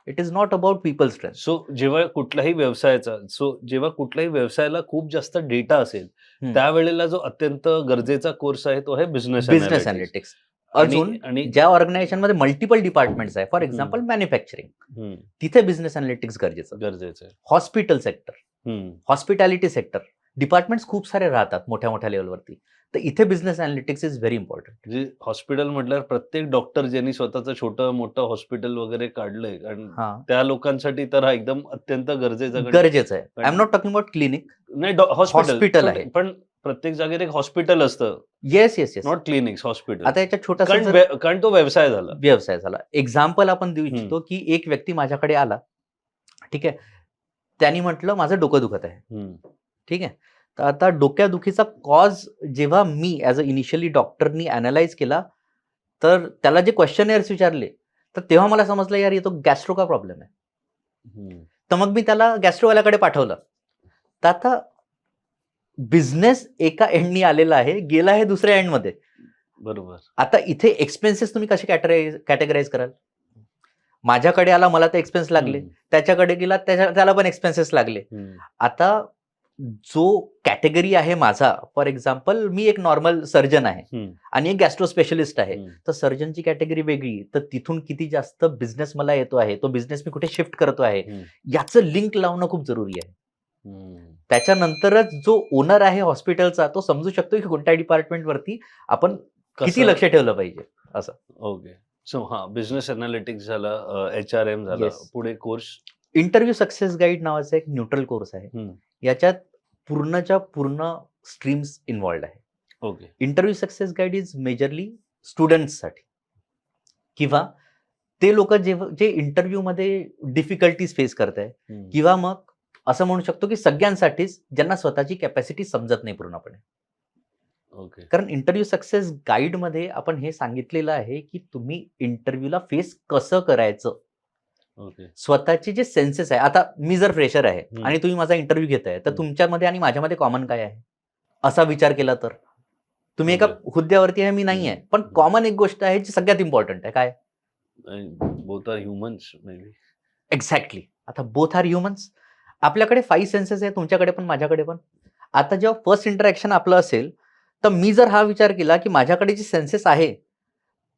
It is not about people strength. जेव्हा कुठल्याही व्यवसायाला खूप जास्त डेटा असेल हम्म. त्यावेळेला जो अत्यंत गरजेचा कोर्स आहे तो आहे बिझनेस बिझनेस अनालिटिक्स. अजून आणि ज्या ऑर्गनायझेशन मध्ये मल्टिपल डिपार्टमेंट्स आहे, फॉर एक्झाम्पल मॅन्युफॅक्चरिंग, तिथे बिझनेस अनालिटिक्स गरजेचं. गरजेचं आहे. हॉस्पिटल सेक्टर, हम्म. हॉस्पिटॅलिटी सेक्टर, डिपार्टमेंट्स खूप सारे राहतात मोठ्या मोठ्या लेवलवरती, तर इथे business analytics is very important. म्हणजे हॉस्पिटल म्हटल्यावर प्रत्येक डॉक्टर ज्यांनी स्वतःचं छोटं मोठं हॉस्पिटल वगैरे काढलंय, कारण त्या लोकांसाठी तर हा एकदम अत्यंत गरजेचा गरजेचं आहे. I am not talking about clinic, नाही, hospital हॉस्पिटल आहे. पण प्रत्येक जागेत एक हॉस्पिटल असतं. Yes yes yes. Not clinics, hospital. आता याच्यात छोटासा कारण तो व्यवसाय झाला. व्यवसाय झाला. एक्झाम्पल आपण देऊ इच्छितो की एक व्यक्ती माझ्याकडे आला, ठीक आहे, त्यांनी म्हटलं माझं डोकं दुखत आहे. हम्म. ठीक आहे. तर आता डोक्यादुखीचा कॉज जेव्हा मी ॲज अ इनिशियली डॉक्टरनी अनालाइज केला, तर त्याला जे क्वेश्चनेअर्स विचारले, तर तेव्हा मला समजलं यार येतो गॅस्ट्रो का प्रॉब्लेम आहे. हम्म. तर मग मी त्याला गॅस्ट्रोवाल्याकडे पाठवलं. तर आता बिझनेस एका एंडनी आलेला आहे, गेला आहे दुसऱ्या एंडमध्ये. बरोबर. आता इथे एक्सपेन्सेस तुम्ही कसे कॅटेगराईज कराल. माझ्याकडे आला, मला ते एक्सपेन्स लागले, हम्म. त्याच्याकडे गेला त्याला पण एक्सपेन्सेस लागले. हम्म. आता जो कॅटेगरी आहे माझा, फॉर एक्झाम्पल मी एक नॉर्मल सर्जन आहे हम्म. आणि एक गॅस्ट्रो स्पेशलिस्ट आहे, हम्म. तर सर्जनची कॅटेगरी वेगळी, तर तिथून किती जास्त बिझनेस मला येतो आहे, तो बिझनेस मी कुठे शिफ्ट करतो आहे, हम्म. याचं लिंक लावणं खूप जरुरी आहे. हम्म. त्याच्यानंतरच जो ओनर आहे हॉस्पिटलचा तो समजू शकतो की कोणत्या डिपार्टमेंटवरती आपण किती कसं- लक्ष ठेवलं पाहिजे. ओके. सो हा बिझनेस अनालिटिक्स झालं, HRM झालं, Yes. पुढे कोर्स. इंटरव्ह्यू सक्सेस गाईड नावाचा एक न्यूट्रल कोर्स आहे. हम्म. याच्यात पूर्णच्या पूर्ण स्ट्रीम्स इन्व्हॉल्ड आहे. Okay. Interview success guide is majorly स्टुडंट्ससाठी, किंवा ते लोक जे इंटरव्ह्यू मध्ये डिफिकल्टीज फेस करत आहे, हम्म. किंवा मग असं म्हणू शकतो की सगळ्यांसाठीच ज्यांना स्वतःची कॅपॅसिटी समजत नाही पूर्णपणे. ओके. कारण इंटरव्ह्यू सक्सेस गाईड मध्ये आपण हे सांगितलेलं आहे की तुम्ही इंटरव्ह्यूला फेस कसं करायचं. ओके. स्वतःचे जे सेन्सेस आहे, आता मी जर फ्रेशर आहे हम्म. आणि तुम्ही माझा इंटरव्ह्यू घेताय, तर हम्म. तुमच्यामध्ये आणि माझ्यामध्ये कॉमन काय आहे असा विचार केला तर, तुम्ही एका हुद्द्यावरती आहे, मी नाही आहे, पण कॉमन एक गोष्ट आहे जी सगळ्यात इम्पॉर्टंट आहे. काय? Both are humans may be. Exactly. आता बोथ आर ह्युमन्स. आपल्याकडे 5 सेन्सेस आहे, तुमच्याकडे पण माझ्याकडे पण. आता जेव्हा फर्स्ट इंटरॅक्शन आपलं असेल, तर मी जर हा विचार केला की माझ्याकडे जे सेन्सेस आहे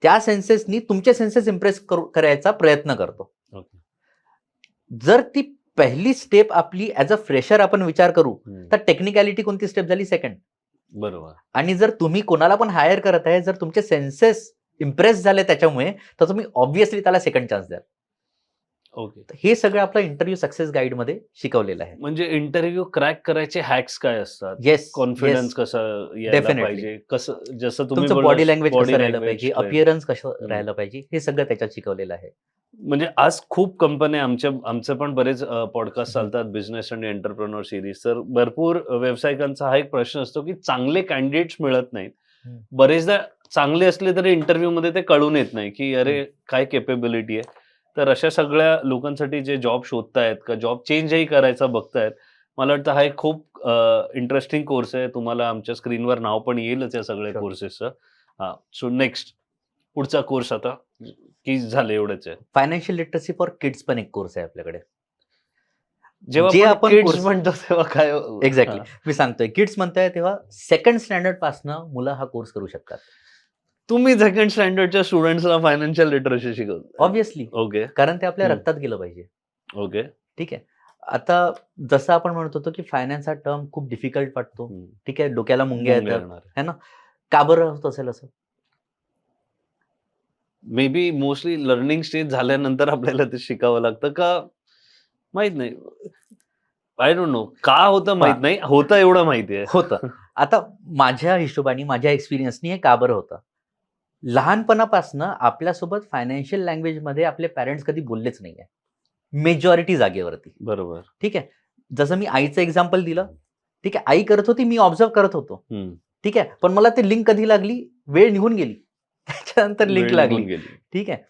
त्या सेन्सेसनी तुमचे सेन्सेस इम्प्रेस करायचा प्रयत्न करतो. ओके. जर ती पहिली स्टेप आपली ऍज अ फ्रेशर आपण विचार करू, हम्म. तर टेक्निकॅलिटी कोणती स्टेप झाली? सेकंड. बरोबर. आणि जर तुम्ही कोणाला पण हायर करत आहे, जर तुमचे सेन्सेस इम्प्रेस झाले त्याच्यामुळे, तर तुम्ही ऑब्व्हियसली त्याला सेकंड चान्स द्याल. ओके. तर हे सगळं आपलं इंटरव्ह्यू सक्सेस गाईड मध्ये शिकवलेलं आहे. म्हणजे इंटरव्ह्यू क्रॅक करायचे हॅक्स काय असतात? येस. कॉन्फिडन्स कसं यायला Definitely. पाहिजे, कसं जसं तुम्ही तुमचं बोललात, बॉडी लँग्वेज body कसं राहिलं language, पाहिजे, strength. अपिअरन्स कसं राहिलं पाहिजे, हे सगळं त्याच्यात शिकवलेलं आहे. म्हणजे आज खूप कंपन्या आमचे पण बरेच पॉडकास्ट हम्म. चालतात बिझनेस आणि एंटरप्रेन्योर सिरीज, तर भरपूर व्यावसायिकांचा हा एक प्रश्न असतो की चांगले कॅन्डिडेट्स मिळत नाहीत. हम्म. बरेचदा चांगले असले तरी इंटरव्ह्यू मध्ये ते कळून येत नाही की अरे काय केपेबिलिटी आहे. तर अशा सगळ्या लोकांसाठी जे जॉब शोधतायत का जॉब चेंजही करायचा बघतायत, मला वाटतं हा एक खूप इंटरेस्टिंग कोर्स आहे. तुम्हाला आमच्या स्क्रीनवर नाव पण येईलच या सगळ्या Sure. कोर्सेसचं. हा, सो नेक्स्ट पुढचा कोर्स आता की झालं एवढंच आहे. फायनान्शियल लिटरसी फॉर किड्स पण एक कोर्स आहे आपल्याकडे. जेव्हा जे आपण आपण किड्स course- म्हणतो तेव्हा काय? एक्झॅक्टली. हा. मी सांगतोय किड्स म्हणताय तेव्हा सेकंड स्टँडर्ड पासनं मुलं हा कोर्स करू शकतात. तुम्ही सेकंड स्टँडर्डच्या स्टुडंट्सला फायनान्शियल लिटरसी शिकवता? ऑब्व्हियसली. ओके. कारण ते आपल्या हम्म. रक्तात गेलं पाहिजे. ओके. ठीक आहे. आता जसं आपण म्हणत होतो की फायनान्स हा टर्म खूप डिफिकल्ट वाटतो. ठीक आहे, डोक्याला मुंग्या येतात. का बरं होत असेल असं? May be mostly learning stage झाल्यानंतर आपल्याला ते शिकावं लागतं का माहित नाही. आय डोंट नो का होतं माहित नाही, होतं एवढं माहिती आहे. होतं. आता माझ्या हिशोबाने, माझ्या एक्सपिरियन्सनी हे का बरं होतं? लहानपणापासनं आपल्यासोबत फायनान्शियल लँग्वेजमध्ये आपले पॅरेंट्स कधी बोललेच नाहीये, मेजॉरिटी जागेवरती. बरोबर. ठीक आहे. जसं मी आईचं एक्झाम्पल दिलं, ठीक आहे, आई करत होती, मी ऑब्झर्व करत होतो. हम्म. ठीक आहे, पण मला ते लिंक कधी लागली? वेळ निघून गेली, त्याच्यानंतर लिंक वेळ लागली. निघून गेली. ठीक आहे.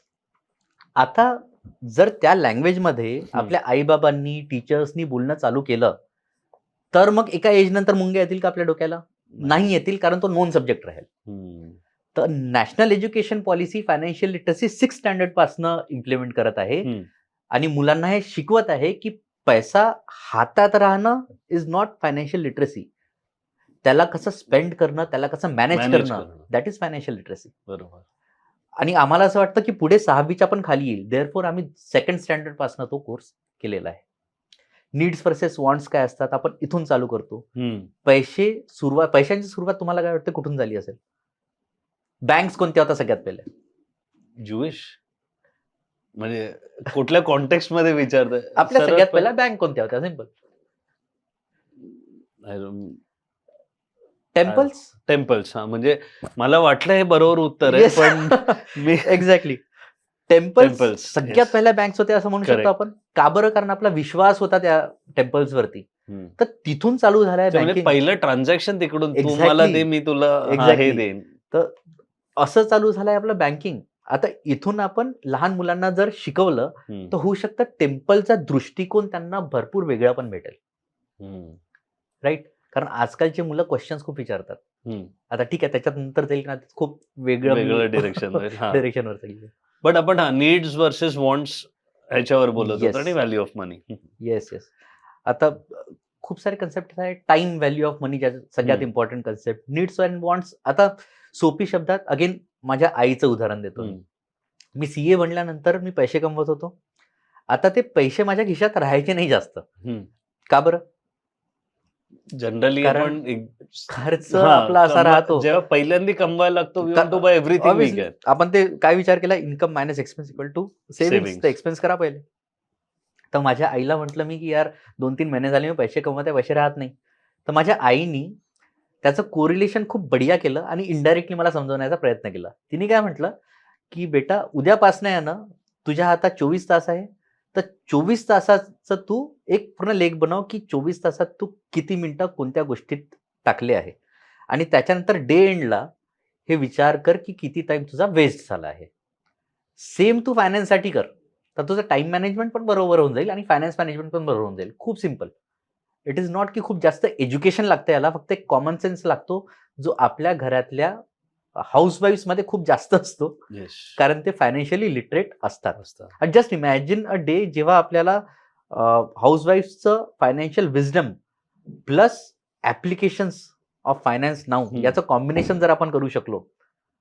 आता जर त्या लँग्वेजमध्ये आपल्या आईबाबांनी, टीचर्सनी बोलणं चालू केलं, तर मग एका एज नंतर मुंग्या येतील का आपल्या डोक्याला? नाही येतील, कारण तो नॉन सब्जेक्ट राहील. हम्म. तर national education policy financial literacy 6 standard पासनं इम्प्लिमेंट करत आहे हम्म. आणि मुलांना हे शिकवत आहे की पैसा हातात राहणं इज नॉट फायनान्शियल लिटरसी. त्याला कसं स्पेंड करणं, त्याला कसं मॅनेज Manage करणं, करणं. That is financial literacy. बरोबर. आणि आम्हाला असं वाटतं की पुढे 6वीच्या पण खाली येईल. देअरफॉर आम्ही सेकंड स्टँडर्ड पासनं तो कोर्स केलेला आहे. नीड्स वर्सेस वॉन्ट्स काय असतात आपण इथून चालू करतो. हम्म. पैशांची सुरुवात तुम्हाला काय वाटतं कुठून झाली असेल? बँक्स कोणत्या होत्या सगळ्यात पहिले? ज्युइश म्हणजे कुठल्या कॉन्टेक्स्ट मध्ये विचारताय? आपल्या सगळ्यात पहिल्या बँक कोणत्या होत्या? सिंपल. टेम्पल्स. हा, म्हणजे मला वाटलं हे बरोबर उत्तर आहे, पण मी एक्झॅक्टली. टेम्पल्स Temples, सगळ्यात yes. पहिल्या बँक्स होत्या असं म्हणू शकतो Correct. आपण. का बरं? कारण आपला विश्वास होता त्या टेम्पल्स वरती. हम्म. तर तिथून चालू झालाय म्हणजे बँकिंग. पहिलं ट्रान्झॅक्शन तिकडून, तू Exactly. मला दे, मी तुला हा, Exactly. हे देईन. तर असं चालू झालंय आपलं बँकिंग. आता इथून आपण लहान मुलांना जर शिकवलं हम्म. तर होऊ शकतं टेम्पलचा दृष्टिकोन त्यांना भरपूर वेगळा पण भेटेल. हम्म. राईट? कारण आजकालची मुलं क्वेश्चन्स खूप विचारतात. हम्म. आता ठीक आहे, त्याच्यात नंतर जाईल ना खूप वेगळं वेगळं डिरेक्शन डिरेक्शनवर जाईल. बट आपण नीड्स वर्सेस वॉन्ट्स ह्याच्यावर बोलत Yes. होतो आणि व्हॅल्यू ऑफ मनी. येस. आता खूप सारे कन्सेप्ट आहे. टाइम व्हॅल्यू ऑफ मनी सगळ्यात हम्म. Important concept. Needs and wants. आता सोपी शब्दात अगेन माझ्या आईचं उदाहरण देतो. हम्म. मी CA बनल्यानंतर मी पैसे कमवत होतो. आता ते पैसे माझ्या खिशात राहायचे नाही जास्त. हम्म. का बरं? जनरली कारण आपण खर्च आपला असा राहतो. जेव्हा पहिल्यांदा कमवायला लागतो वी का- want to buy everything we Obviously, can. आपण ते काय विचार केला, income minus expense equal to savings. Savings. तर एक्सपेन्स करा पहिले. तर माझ्या आईला म्हटलं मी की यार 2-3 महिने झाले मी पैसे कमवते, पैसे राहत नाही. तर माझ्या आईनी त्याचं कोरिलेशन खूप बढिया केलं आणि इनडायरेक्टली मला समजवण्याचा प्रयत्न केला. तिने काय म्हटलं की बेटा उद्यापासनं आहे ना, तुझ्या हातात 24 तास आहे, तर 24 तासाचं तू एक पूर्ण लेख बनव की 24 तासात तू किती मिनिटं कोणत्या गोष्टीत टाकले आहे आणि त्याच्यानंतर डे एंडला हे विचार कर की किती टाइम तुझा वेस्ट झाला आहे. सेम तू फायनान्ससाठी कर, तर तुझं टाइम मॅनेजमेंट पण बरोबर होऊन जाईल आणि फायनान्स मॅनेजमेंट पण बरोबर होऊन जाईल. खूप सिम्पल. इट इज नॉट की खूप जास्त एज्युकेशन लागतं याला, फक्त एक कॉमन सेन्स लागतो जो आपल्या घरातल्या हाऊसवाईफ्समध्ये खूप जास्त असतो, येस. कारण ते फायनान्शियली लिटरेट असतात. जस्ट इमॅजिन अ डे जेव्हा आपल्याला हाऊसवाईफ्सचं financial wisdom plus applications of finance now याचं कॉम्बिनेशन जर आपण करू शकलो,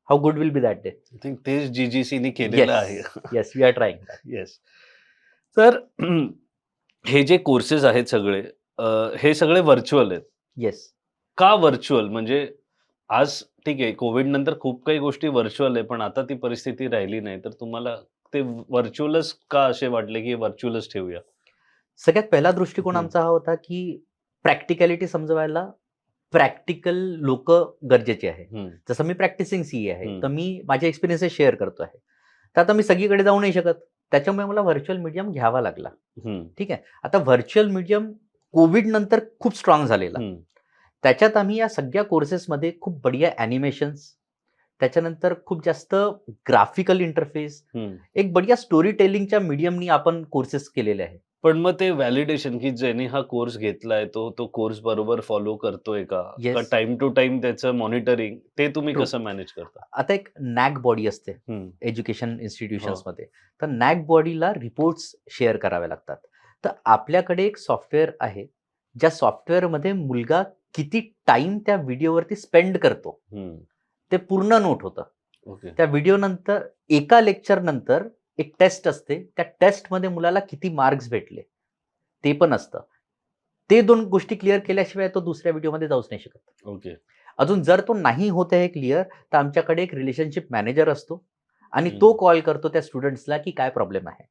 how good will be that day. I think तेच जीजीसीने केलेलं आहे. Yes, we are trying. Yes. तर हे जे कोर्सेस आहेत सगळे हे सगळे व्हर्च्युअल आहेत. येस. का व्हर्च्युअल? म्हणजे आज ठीक आहे कोविड नंतर खूप काही गोष्टी व्हर्च्युअल आहे, पण आता ती परिस्थिती राहिली नाही. तर तुम्हाला ते व्हर्च्युअलच का असे वाटले की व्हर्च्युअलच ठेवूया? सगळ्यात पहिला दृष्टिकोन हम्म. आमचा हा होता की प्रॅक्टिकॅलिटी समजवायला प्रॅक्टिकल लोक गरजेचे आहे. हम्म. जसं मी प्रॅक्टिसिंग CA आहे, हम्म. तर मी माझे एक्सपिरियन्सेस शेअर करतो आहे. तर आता मी सगळीकडे जाऊ नाही शकत, त्याच्यामुळे मला व्हर्च्युअल मीडियम घ्यावा लागला. हम्म. ठीक आहे. आता व्हर्च्युअल मीडियम कोविड नंतर खूप स्ट्रॉंग झालेला. हम्म. त्याच्यात आम्ही या सगळ्या कोर्सेसमध्ये खूप बढिया ॲनिमेशन्स, त्याच्यानंतर खूप जास्त ग्राफिकल इंटरफेस, हम्म. एक बढिया स्टोरी टेलिंगच्या मीडियमनी आपण कोर्सेस केलेले आहे. पण मग ते व्हॅलिडेशन की ज्याने हा कोर्स घेतलाय तो कोर्स बरोबर फॉलो करतोय का? Yes. का टाइम टू टाइम त्याचं मॉनिटरिंग ते तुम्ही True. कसं मॅनेज करता? आता एक नॅक बॉडी असते हम्म. एज्युकेशन इन्स्टिट्यूशन्समध्ये, तर नॅक बॉडीला रिपोर्ट्स शेअर करावे लागतात. तर आपल्याकडे एक सॉफ्टवेअर आहे, ज्या सॉफ्टवेअरमध्ये मुलगा किती टाइम त्या व्हिडिओवरती स्पेंड करतो हम्म. ते पूर्ण नोट होतं. ओके. त्या व्हिडिओ नंतर एका लेक्चर नंतर एक टेस्ट असते, त्या टेस्टमध्ये मुलाला किती मार्क्स भेटले ते पण असतं. ते 2 गोष्टी क्लिअर केल्याशिवाय तो दुसऱ्या व्हिडिओमध्ये जाऊच नाही शकत. ओके. अजून जर तो नाही होत आहे क्लिअर, तर आमच्याकडे एक रिलेशनशिप मॅनेजर असतो आणि हम्म. तो कॉल करतो त्या स्टुडंट्सला की काय प्रॉब्लेम आहे.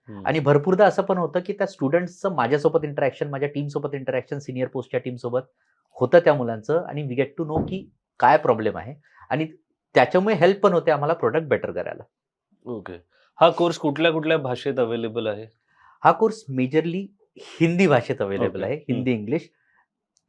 हम्म. आणि भरपूरदा असं पण होतं की त्या स्टुडंट्सचं माझ्यासोबत इंटरॅक्शन, माझ्या टीमसोबत इंटरॅक्शन, सिनियर पोस्टच्या टीमसोबत होतं त्या मुलांचं, आणि वी गेट टू नो की काय प्रॉब्लेम आहे, आणि त्याच्यामुळे हेल्प पण होते आम्हाला प्रोडक्ट बेटर करायला. ओके. हा कोर्स कुठल्या कुठल्या भाषेत अवेलेबल आहे? हा कोर्स मेजरली हिंदी भाषेत अवेलेबल Okay. आहे, हिंदी इंग्लिश.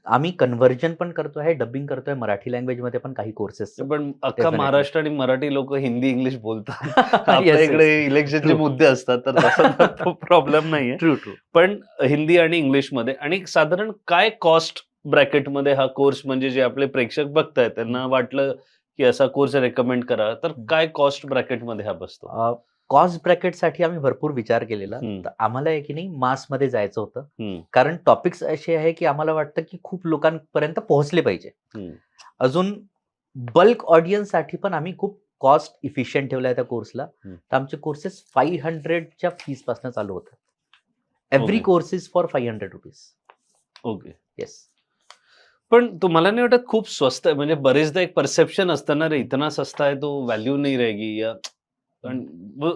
आम्ही कन्व्हर्जन पण करतो आहे, डबिंग करतोय मराठी लँग्वेजमध्ये पण काही कोर्सेस. पण अख्खा Definitely. महाराष्ट्र आणि मराठी लोक हिंदी इंग्लिश बोलतात. आपल्या इकडे इलेक्शनचे True. मुद्दे असतात तर तसा प्रॉब्लेम नाहीये. True true. पण हिंदी आणि इंग्लिशमध्ये, आणि साधारण काय कॉस्ट ब्रॅकेटमध्ये हा कोर्स, म्हणजे जे आपले प्रेक्षक बघतायत त्यांना वाटलं की असा कोर्स रेकमेंड करा, तर काय कॉस्ट ब्रॅकेटमध्ये हा बसतो? कॉस्ट ब्रॅकेटसाठी आम्ही भरपूर विचार केलेला. हम्म. तर आम्हाला आहे की नाही मासमध्ये जायचं होतं, हम्म. कारण टॉपिक्स असे आहे की आम्हाला वाटतं की खूप लोकांपर्यंत पोहोचले पाहिजे. हम्म. अजून बल्क ऑडियन्ससाठी पण आम्ही खूप कॉस्ट इफिशियंट ठेवला आहे त्या कोर्सला. तर आमचे कोर्सेस 500च्या फीस पासून चालू होतात. Every Okay. Course is for 500 rupees. Okay. Yes. पण तुम्हाला नाही वाटत खूप स्वस्त आहे? म्हणजे बरेचदा एक परसेप्शन असतं ना, रे इतना सस्ता आहे तो व्हॅल्यू नाही रहेगी, या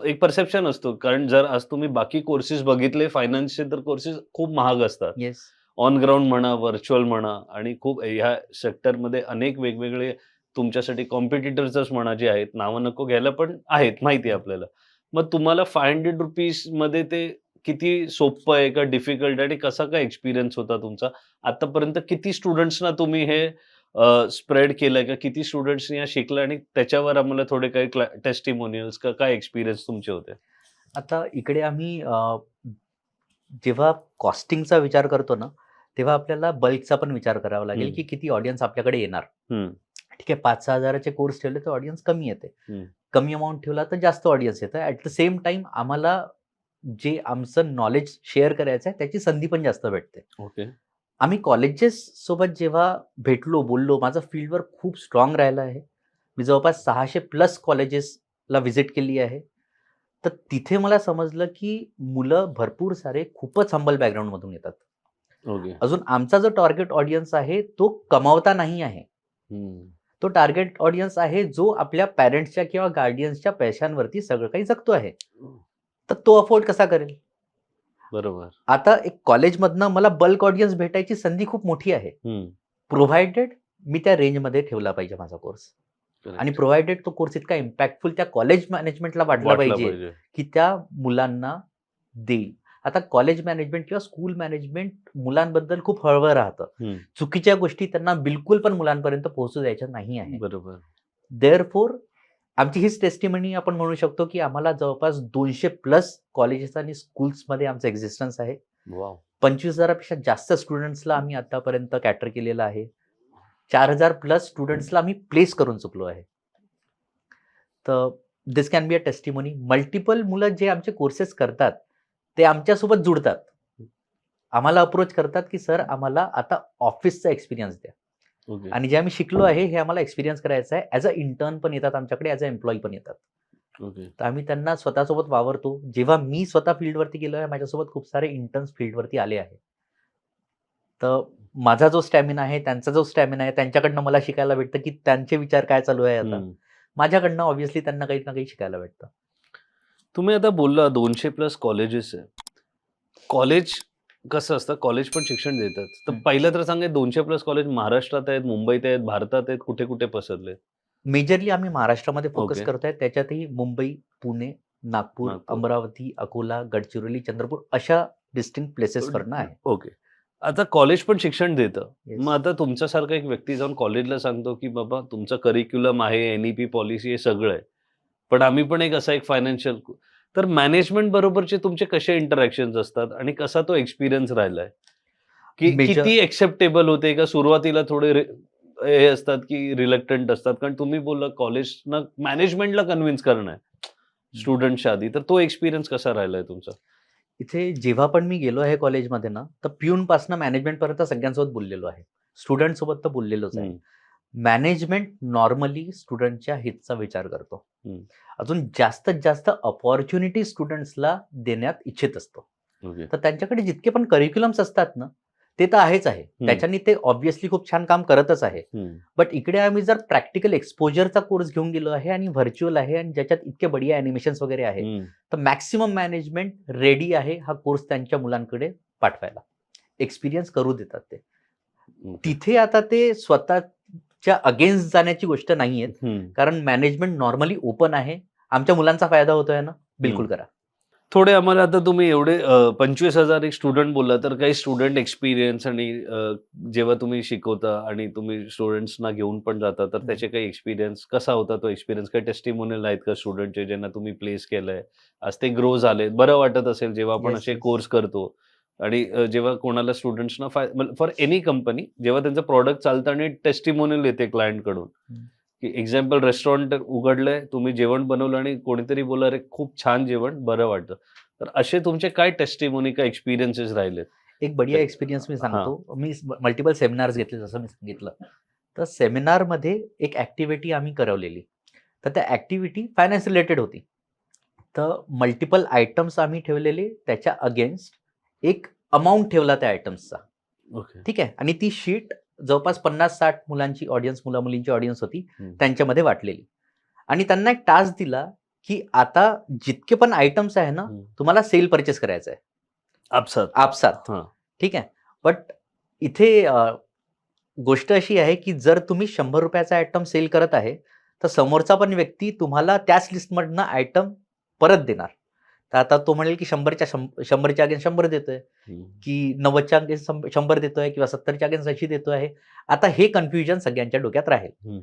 एक परसेप्शन असतो. कारण जर आज तुम्ही बाकी कोर्सेस बघितले फायनान्सचे, तर कोर्सेस खूप महाग असतात. येस. ऑन ग्राउंड म्हणा, व्हर्च्युअल म्हणा, आणि खूप ह्या सेक्टरमध्ये अनेक वेगवेगळे तुमच्यासाठी कॉम्पिटिटर्सच म्हणा जे आहेत, नावं नको घ्यायला पण आहेत, माहिती आहे आपल्याला. मग तुम्हाला 500 रुपीजमध्ये ते किती सोपं आहे का डिफिकल्ट, आणि कसा काय एक्सपिरियन्स होता तुमचा? आतापर्यंत किती स्टुडंट्सना तुम्ही हे स्प्रेड केलंय का? किती स्टुडंट्सनी या शिकलं, आणि त्याच्यावर आम्हाला थोडे काही टेस्टिमोनियल्स का काय एक्सपिरियन्स तुमचे होते? आता इकडे आम्ही जेव्हा कॉस्टिंगचा विचार करतो ना, तेव्हा आपल्याला बल्कचा पण विचार करावा लागेल हम्म. की किती ऑडियन्स आपल्याकडे येणार. हम्म. ठीक आहे, 5-6 हजाराचे कोर्स ठेवले तर ऑडियन्स कमी येते. हम्म. कमी अमाऊंट ठेवला तर जास्त ऑडियन्स येतं. ॲट द सेम टाइम आम्हाला जे आमचं नॉलेज शेअर करायचं आहे त्याची संधी पण जास्त भेटते. ओके. आम्ही कॉलेजेस सोबत जेव्हा भेटलो, बोललो, माझं फील्डवर खूप स्ट्रॉंग राहिलं आहे. मी जवळपास 600+ कॉलेजेसला व्हिजिट केली आहे. तर तिथे मला समजलं की मुलं भरपूर सारे खूपच हंबल बॅकग्राऊंडमधून येतात. ओके. अजून आमचा जो टार्गेट ऑडियन्स आहे तो कमावता नाही आहे. हम्म. तो टार्गेट ऑडियन्स आहे जो आपल्या पॅरेंट्सच्या किंवा गार्डियन्सच्या पैशांवरती सगळं काही जगतो आहे. तर तो अफोर्ड कसा करेल? बरोबर. आता एक कॉलेजमधनं मला बल्क ऑडियन्स भेटायची संधी खूप मोठी आहे. हम्म. प्रोव्हायडेड मी त्या रेंजमध्ये ठेवला पाहिजे माझा कोर्स. Correct. आणि प्रोव्हायडेड तो कोर्स इतका इम्पॅक्टफुल त्या कॉलेज मॅनेजमेंटला वाटला वाटलं पाहिजे पाहिजे. की त्या मुलांना देईल. आता कॉलेज मॅनेजमेंट किंवा स्कूल मॅनेजमेंट मुलांबद्दल खूप हळवं राहतं. हम्म. चुकीच्या गोष्टी त्यांना बिलकुल पण मुलांपर्यंत पोहोचू द्यायच्या नाही आहे. बरोबर. देअरफोर आमची हीच टेस्टिमनी आपण म्हणू शकतो की आम्हाला जवळपास 200+ कॉलेजेस आणि स्कूल्समध्ये आमचं एक्झिस्टन्स आहे. वाव. 25,000पेक्षा जास्त स्टुडंट्सला आम्ही आतापर्यंत कॅटर केलेलं आहे. 4,000+ स्टुडंट्सला आम्ही प्लेस करून चुकलो आहे. तर this can be a testimony. Multiple मुलं जे आमचे कोर्सेस करतात ते आमच्यासोबत जुडतात. आम्हाला अप्रोच करतात की सर आम्हाला आता ऑफिसचा एक्सपिरियन्स द्या. ओके. आणि जे आम्ही शिकलो आहे हे आम्हाला एक्सपिरियन्स करायचा आहे. ॲज अ इंटर्न पण येतात आमच्याकडे, ॲज अ एम्प्लॉई पण येतात. ओके. तर आम्ही त्यांना स्वतःसोबत वावरतो. जेव्हा मी स्वतः फील्डवरती गेलो आहे, माझ्यासोबत खूप सारे इंटर्न्स फील्डवरती आले आहेत. तर माझा जो स्टॅमिना आहे, त्यांचा जो स्टॅमिना आहे, त्यांच्याकडनं मला शिकायला भेटतं की त्यांचे विचार काय चालू आहे आता. हम्म. माझ्याकडनं ऑब्व्हियसली त्यांना काही ना काही शिकायला भेटतं. तुम्ही आता बोलला 200+ कॉलेजेस आहे. कॉलेज कसं असतं, कॉलेज पण शिक्षण देतात. तर हम्म. पहिलं तर सांगा 200+ कॉलेज महाराष्ट्रात आहेत, मुंबईत आहेत, भारतात आहेत, कुठे कुठे पसरले? मेजरली आम्ही महाराष्ट्रामध्ये फोकस ओके. करतोय. त्याच्यातही मुंबई, पुणे, नागपूर, नागपूर. अमरावती, अकोला, गडचिरोली, चंद्रपूर अशा डिस्टिंक्ट प्लेसेसवरनं आहे. ओके. आता कॉलेज पण शिक्षण देतं. Yes. मग आता तुमच्यासारखा एक व्यक्ती जाऊन कॉलेजला सांगतो की बाबा तुमचं करिक्युलम आहे, एनईपी पॉलिसी हे सगळं आहे. पण आम्ही पण एक असा एक फायनान्शियल, तर मॅनेजमेंट बरोबरचे तुमचे कसे इंटरॅक्शन्स असतात आणि कसा तो एक्सपिरियन्स राहिलाय? की Major- किती एक्सेप्टेबल होते का सुरुवातीला थोडे हे असतात की रिलक्टंट असतात? कारण तुम्ही बोलला कॉलेजनं मॅनेजमेंटला कन्व्हिन्स करणं आहे स्टुडंटच्या आधी, तर तो एक्सपिरियन्स कसा राहिलाय तुमचा? इथे जेव्हा पण मी गेलो आहे कॉलेजमध्ये ना, तर प्यूनपासून मॅनेजमेंटपर्यंत सगळ्यांसोबत बोललेलो आहे. स्टुडंटसोबत तर बोललेलोच आहे. हम्म. मॅनेजमेंट नॉर्मली स्टुडंटच्या हितचा विचार करतो. हम्म. अजून जास्तीत जास्त अपॉर्च्युनिटी स्टुडंट्सला देण्यात इच्छित असतो. ओके. तर त्यांच्याकडे जितके पण करिक्युलम्स असतात ना, ते तर आहेच आहे. त्याच्यानी ते ऑब्व्हियसली खूप छान काम करतच आहे. हम्म. बट इकडे आम्ही जर प्रॅक्टिकल एक्सपोजरचा कोर्स घेऊन गेलो आहे आणि व्हर्च्युअल आहे आणि ज्याच्यात इतके बढिया ॲनिमेशन्स वगैरे आहे, हम्म. तर मॅक्सिमम मॅनेजमेंट रेडी आहे हा कोर्स त्यांच्या मुलांकडे पाठवायला. एक्सपिरियन्स करू देतात ते. ओके. तिथे आता ते स्वतःच्या अगेन्स्ट जाण्याची गोष्ट नाहीये. हम्म. कारण मॅनेजमेंट नॉर्मली ओपन आहे. आमच्या मुलांचा फायदा होतोय ना, बिलकुल करा. थोडे आम्हाला आता तुम्ही एवढे 25,000 एक स्टुडंट बोलला, तर काही स्टुडंट एक्सपिरियन्स आणि जेव्हा तुम्ही शिकवता आणि तुम्ही स्टुडंट्सना घेऊन पण जाता, तर त्याचे काही एक्सपिरियन्स कसा होता तो एक्सपिरियन्स? काही टेस्टिमोनियल आहेत का स्टुडंटचे ज्यांना तुम्ही प्लेस केलंय? आज ते ग्रो झाले, बरं वाटत असेल जेव्हा आपण Yes, असे yes. कोर्स करतो आणि जेव्हा कोणाला स्टुडंट्सना फॉर एनी कंपनी जेव्हा त्यांचं प्रॉडक्ट चालतं आणि टेस्टिमोनियल येते क्लायंटकडून की एक्झाम्पल रेस्टॉरंट उघडलंय, तुम्ही जेवण बनवलं आणि कोणीतरी बोललं अरे खूप छान जेवण, बरं वाटतं. तर असे तुमचे काय टेस्टिमोनी काय एक्सपिरियन्सेस राहिलेत? एक बढिया एक्सपिरियन्स मी सांगतो. मी मल्टिपल सेमिनार्स घेतले जसं मी सांगितलं. तर सेमिनारमध्ये एक ॲक्टिव्हिटी आम्ही करवलेली. तर त्या ॲक्टिव्हिटी फायनान्स रिलेटेड होती. तर मल्टिपल आयटम्स आम्ही ठेवलेले, त्याच्या अगेन्स्ट एक अमाऊंट ठेवला त्या आयटम्सचा. ओके. ठीक आहे. आणि ती शीट जवळपास 50-60 मुलांची ऑडियन्स, मुला-मुलींची ऑडियन्स होती. हम्म. त्यांच्यामध्ये वाटलेली. आणि त्यांना एक टास्क दिला की आता जितके पण आयटम्स आहे ना, हम्म. तुम्हाला सेल परचेस करायचं आहे. आपसात. आपसात. हां. ठीक आहे. बट इथे गोष्ट अशी आहे की जर तुम्ही ₹100 आयटम सेल करत आहे, तर समोरचा पण व्यक्ती तुम्हाला त्याच लिस्टमधनं आयटम परत देणार. तर आता तो म्हणेल की 100च्या अगेन्स्ट 100 देतोय, हम्म. की 90च्या अगेन्स्ट 100 देतोय किंवा 70च्या अगेन्स्ट 80 देतोय. आता हे कन्फ्युजन सगळ्यांच्या डोक्यात राहील. हम्म.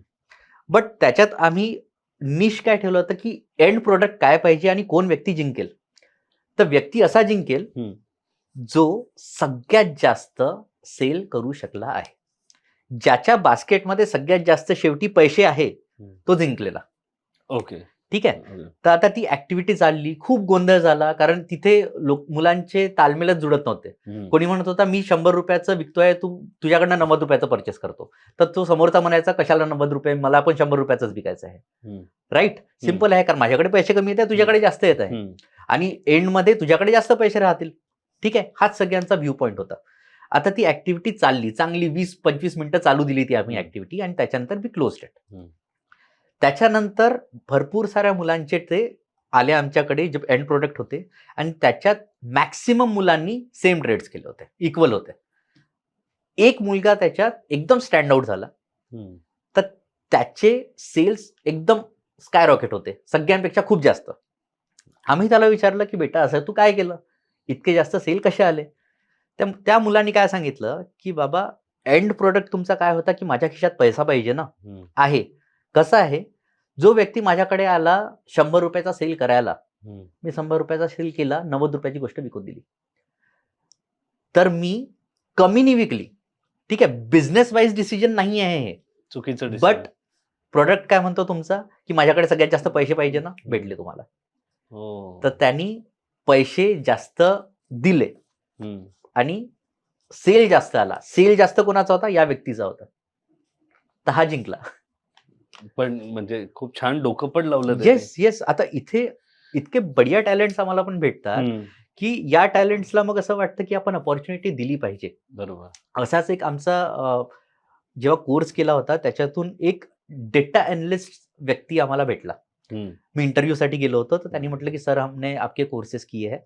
बट त्याच्यात आम्ही निश काय ठेवलं होतं की एंड प्रोडक्ट काय पाहिजे आणि कोण व्यक्ती जिंकेल. तर व्यक्ती असा जिंकेल हम्म. जो सगळ्यात जास्त सेल करू शकला आहे. ज्याच्या बास्केटमध्ये सगळ्यात जास्त शेवटी पैसे आहे, तो जिंकलेला. ओके. ठीक आहे. तर आता ती ऍक्टिव्हिटी चालली, खूप गोंधळ झाला, कारण तिथे मुलांचे तालमेलच जुळत नव्हते. कोणी म्हणत होता मी 100 रुपयाचं विकतोय, तू तुझ्याकडनं 90 रुपयाचं परचेस करतो. तर तो समोरचा म्हणायचा कशाला 90 रुपये, मला पण 100 रुपयाचंच विकायचं आहे. राईट, सिम्पल आहे, कारण माझ्याकडे पैसे कमी येत आहे, तुझ्याकडे जास्त येत आहे, आणि एंडमध्ये तुझ्याकडे जास्त पैसे राहतील. ठीक आहे, हाच सगळ्यांचा व्ह्यू पॉईंट होता. आता ती ऍक्टिव्हिटी चालली, चांगली 20-25 मिनिटं चालू दिली ती आम्ही ऍक्टिव्हिटी, आणि त्याच्यानंतर वी क्लोज इट. त्याच्यानंतर भरपूर साऱ्या मुलांचे ते आले आमच्याकडे, जे एंड प्रोडक्ट होते, आणि त्याच्यात मॅक्सिमम मुलांनी सेम ट्रेड्स केले होते, इक्वल होते. एक मुलगा त्याच्यात एकदम स्टँड आउट झाला, तर त्याचे सेल्स एकदम स्काय रॉकेट होते, सगळ्यांपेक्षा खूप जास्त. आम्ही त्याला विचारलं की बेटा असं तू काय केलं, इतके जास्त सेल कसे आले? त्या मुलांनी काय सांगितलं की बाबा एंड प्रोडक्ट तुमचा काय होता की माझ्या खिशात पैसा पाहिजे ना. आहे कसं आहे, जो व्यक्ती माझ्याकडे आला 100 रुपयाचा सेल करायला, मी 100 रुपयाचा सेल केला, 90 रुपयाची गोष्ट विकून दिली, तर मी कमीनी विकली. ठीक आहे, बिझनेस वाईज डिसिजन नाही आहे हे, चुकीचं. बट प्रोडक्ट काय म्हणतो तुमचा की माझ्याकडे सगळ्यात जास्त पैसे पाहिजे ना, भेटले तुम्हाला. तर त्यांनी पैसे जास्त दिले आणि सेल जास्त आला. सेल जास्त कोणाचा होता? या व्यक्तीचा होता, तर हा जिंकला. पण म्हणजे खूप छान डोकं पण लावलं. Yes yes. आता इथे इतके बढिया टॅलेंट्स आम्हाला पण भेटतात की या टॅलेंट्सला मग असं वाटतं की आपण अपॉर्च्युनिटी दिली पाहिजे. बरोबर. असाच एक आमचा जेव्हा कोर्स केला होता, त्याच्यातून एक डेटा एनालिस्ट व्यक्ती आम्हाला भेटला. मी इंटरव्ह्यूसाठी गेलो होतो, तर त्यांनी म्हटलं की सर हमने आपके कोर्सेस किए है.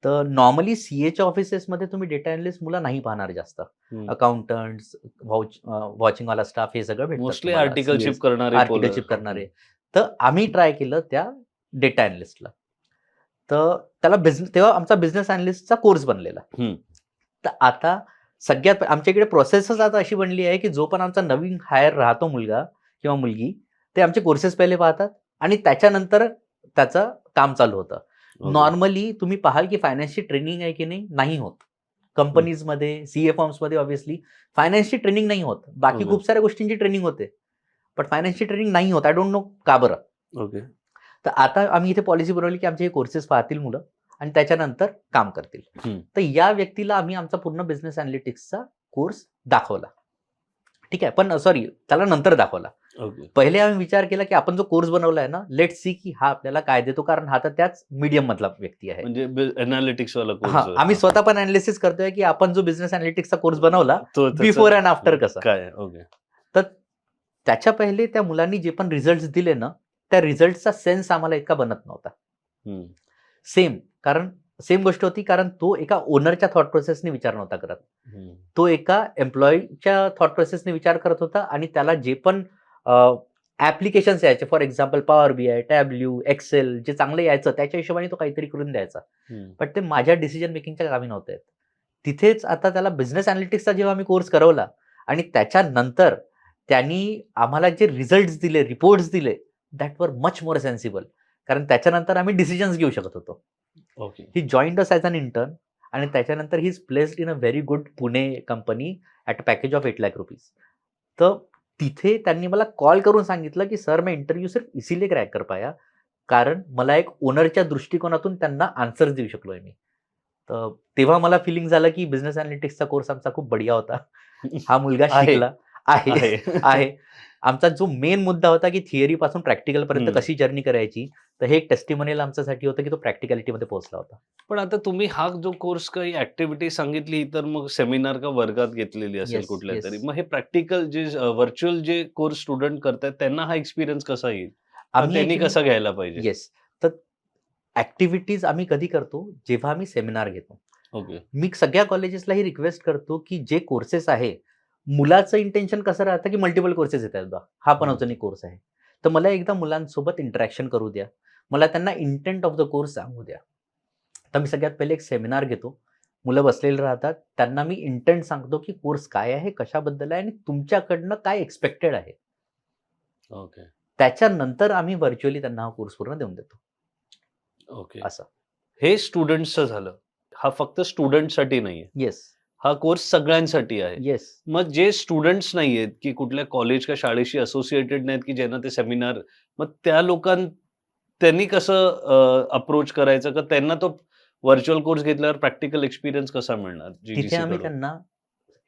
तर नॉर्मली सीएच्या ऑफिसेसमध्ये तुम्ही डेटा एनालिस्ट मुलं नाही पाहणार जास्त, अकाउंटंट्स, वॉचिंग वाला स्टाफ, हे सगळं भेटतं, मोस्टली आर्टिकलशिप करणारे. तर आम्ही ट्राय केलं त्या डेटा एनालिस्टला, तर त्याला तेव्हा आमचा बिझनेस अनालिस्टचा कोर्स बनलेला. तर आता सगळ्यात आमच्या इकडे प्रोसेसच आता अशी बनली आहे की जो पण आमचा नवीन हायर राहतो मुलगा किंवा मुलगी, ते आमचे कोर्सेस पहिले पाहतात आणि त्याच्यानंतर त्याचं काम चालू होतं. नॉर्मली तुम्ही पाहाल की फायनान्सची ट्रेनिंग आहे की नाही होत कंपनीजमध्ये, सीए फॉर्म्समध्ये. ऑब्व्हियसली फायनान्सची ट्रेनिंग नाही होत, बाकी खूप साऱ्या गोष्टींची ट्रेनिंग होते, पण फायनान्सची ट्रेनिंग नाही होत. आय डोंट नो का बरं. ओके. तर आता आम्ही इथे पॉलिसी बनवली की आमचे हे कोर्सेस पाहतील मुलं आणि त्याच्यानंतर काम करतील. तर या व्यक्तीला आम्ही आमचा पूर्ण बिझनेस अनालिटिक्सचा कोर्स दाखवला. ठीक आहे, पण सॉरी, त्याला नंतर दाखवला. पहिले आम्ही विचार केला की आपण जो कोर्स बनवला आहे ना, लेट सी की हा आपल्याला काय देतो, कारण हा तर त्याच मीडियम मधला व्यक्ती आहे, म्हणजे अनालिटिक्स वाला कोर्स. आम्ही स्वतः पण अनालिसिस करतोय की आपण जो बिझनेस अनालिटिक्सचा कोर्स बनवला, बिफोर अँड आफ्टर कसं काय. ओके. तर त्याच्या पहिले त्या मुलांनी जे पण रिझल्ट दिले ना, त्या रिझल्टचा सेन्स आम्हाला इतका बनत नव्हता. कारण सेम गोष्ट होती, कारण तो एका ओनरच्या थॉट प्रोसेसने विचार नव्हता करत, तो एका एम्प्लॉईच्या थॉट प्रोसेसने विचार करत होता, आणि त्याला जे पण ऍप्लिकेशन्स यायचे, for example Power BI, Tableau, Excel, जे चांगलं यायचं त्याच्या हिशोबाने तो काहीतरी करून द्यायचा, पण ते माझ्या डिसिजन मेकिंगच्या कामी नव्हते. तिथेच आता त्याला बिझनेस अनालिटिक्सचा जेव्हा आम्ही कोर्स करवला आणि त्याच्यानंतर त्यांनी आम्हाला जे रिझल्ट दिले, रिपोर्ट्स दिले, that were much more sensible, कारण त्याच्यानंतर आम्ही डिसिजन्स घेऊ शकत होतो. Okay. He joined us as an intern, आणि त्याच्यानंतर he is placed in a very good Pune company at a package of 8 lakh rupees. तर तिथे त्यांनी मला कॉल करून सांगितलं की सर मैं इंटरव्यू सिर्फ इसीलिए क्रॅक कर पाया कारण मला एक ओनरच्या दृष्टिकोनातून त्यांना आन्सर्स देऊ शकलोय मी. तर तेव्हा मला फिलिंग झालं की बिझनेस अनालिटिक्सचा कोर्स आमचा खूप बढिया होता. हा मुलगा शिकला आहे. आमचा जो मेन मुद्दा होता की थिअरी पासून प्रॅक्टिकल पर्यंत कशी जर्नी करायची, तर हे एक टेस्टिमोनियल आमच्यासाठी होतं की तो प्रॅक्टिकॅलिटीमध्ये पोहोचला होता. पण आता तुम्ही हा जो कोर्स काही ऍक्टिव्हिटी सांगितली, तर मग सेमिनार का वर्गात घेतलेली असेल कुठल्या तरी, मग हे प्रॅक्टिकल जे व्हर्च्युअल जे कोर्स स्टुडंट करतात त्यांना हा एक्सपिरियन्स कसा येईल, त्यांनी कसा घ्यायला पाहिजे? येस, तर ऍक्टिव्हिटीज आम्ही कधी करतो, जेव्हा आम्ही सेमिनार घेतो. ओके. मी सगळ्या कॉलेजेसला ही रिक्वेस्ट करतो की जे कोर्सेस आहे, मुलाचं इंटेन्शन कसं राहतं की मल्टिपल कोर्सेस येतात बा, हा पण अजून एक कोर्स आहे, तर मला एकदा मुलांसोबत इंटरॅक्शन करू द्या, मला त्यांना इंटेंट ऑफ द कोर्स सांगू द्या. तर मी सगळ्यात पहिले एक सेमिनार घेतो, मुलं बसलेले राहतात, त्यांना मी इंटेंट सांगतो की कोर्स काय आहे, कशाबद्दल आहे आणि तुमच्याकडनं काय एक्सपेक्टेड आहे. ओके. त्याच्यानंतर आम्ही व्हर्च्युअली त्यांना हा कोर्स पूर्ण देऊन देतो. ओके. असं हे स्टुडंट्सचं झालं, हा फक्त स्टुडंटसाठी नाहीये. येस, हा कोर्स सगळ्यांसाठी आहे. येस. मग जे स्टुडंट्स नाहीयेत की कुठल्या कॉलेज का शाळेशी असोसिएटेड नाहीत की ज्यांना ते सेमिनार, मग त्या लोकांना त्यांनी कसं अप्रोच करायचं का त्यांना तो व्हर्च्युअल कोर्स घेतल्यावर प्रॅक्टिकल एक्सपिरियन्स कसा मिळणार तिथे GGC आम्ही कडून? त्यांना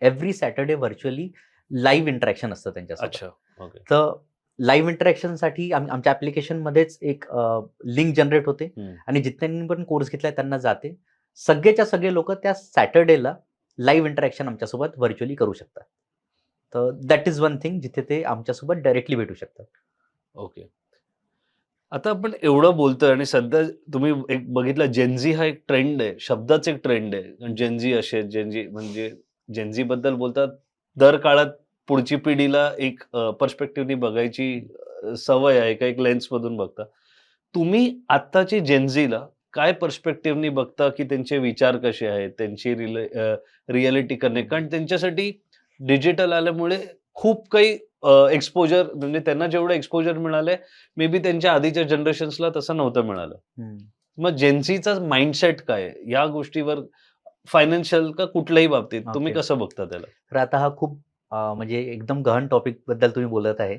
every Saturday virtually live interaction असतं त्यांच्यासोबत. अच्छा, ओके. तर लाईव्ह इंटरॅक्शनसाठी आमच्या ॲप्लिकेशनमध्येच एक लिंक जनरेट होते आणि जितक्यांनी पण कोर्स घेतलाय त्यांना जाते. सगळेच्या सगळे लोक त्या सॅटर्डेला लाईव्ह इंटरॅक्शन आमच्यासोबत व्हर्च्युअली करू शकतात. तर दॅट इज वन थिंग जिथे ते आमच्यासोबत डायरेक्टली भेटू शकतात. ओके. आता आपण एवढं बोलतोय आणि सध्या तुम्ही एक बघितलं जेनझी हा एक ट्रेंड आहे, शब्दाच एक ट्रेंड आहे. जेनझी असे जेनझी म्हणजे जेनझी बद्दल बोलतात दर काळात पुढची पिढीला एक पर्स्पेक्टिव्हनी बघायची सवय आहे का एक लेन्स मधून बघता. तुम्ही आत्ताची जेनझीला काय पर्स्पेक्टिव्हनी बघता की त्यांचे विचार कसे आहेत, त्यांची रियालिटी कनेक्ट कारण त्यांच्यासाठी डिजिटल आल्यामुळे खूप काही एक्सपोजर म्हणजे त्यांना जेवढं एक्सपोजर मिळालंय मे बी त्यांच्या आधीच्या जनरेशन्सला तसं नव्हतं मिळालं. मग जेन्झीचा माइंडसेट काय आहे? या गोष्टीवर फायनान्शियल का कुठल्याही बाबतीत तुम्ही Okay. कसं बघता त्याला? तर आता हा खूप म्हणजे एकदम गहन टॉपिक बद्दल तुम्ही बोलत आहे.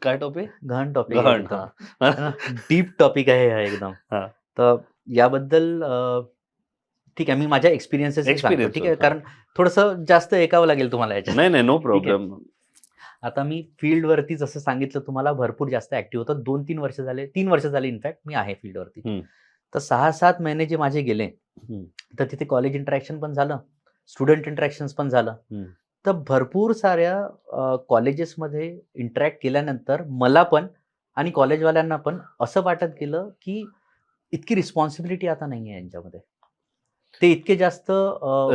काय टॉपिक? गहन टॉपिक गहन, एकदम डीप टॉपिक आहे हा एकदम. हा. तर याबद्दल ठीक आहे, मी माझ्या एक्सपिरियन्सेस सांगतो. Experience ठीक आहे, वर, हा. कारण थोडंसं जास्त ऐकावं लागेल तुम्हाला याच्यात. नाही नो ठीक आहे. प्रॉब्लेम. आता मी फील्डवरती जसं सांगितलं तुम्हाला भरपूर जास्त ऍक्टिव्ह होतं. 2-3 वर्ष झाले, 3 वर्ष झाले इनफॅक्ट मी आहे फील्डवरती. हम्म. तर 6-7 महिने जे माझे गेले, हम्म. तर तिथे कॉलेज इंटरॅक्शन पण झालं, स्टुडंट इंटरॅक्शन पण झालं. हम्म. तर भरपूर साऱ्या कॉलेजेसमध्ये इंटरॅक्ट केल्यानंतर मला पण आणि कॉलेजवाल्यांना पण असं वाटत गेलं की इतकी रिस्पॉन्सिबिलिटी आता नाही आहे यांच्यामध्ये. ते इतके जास्त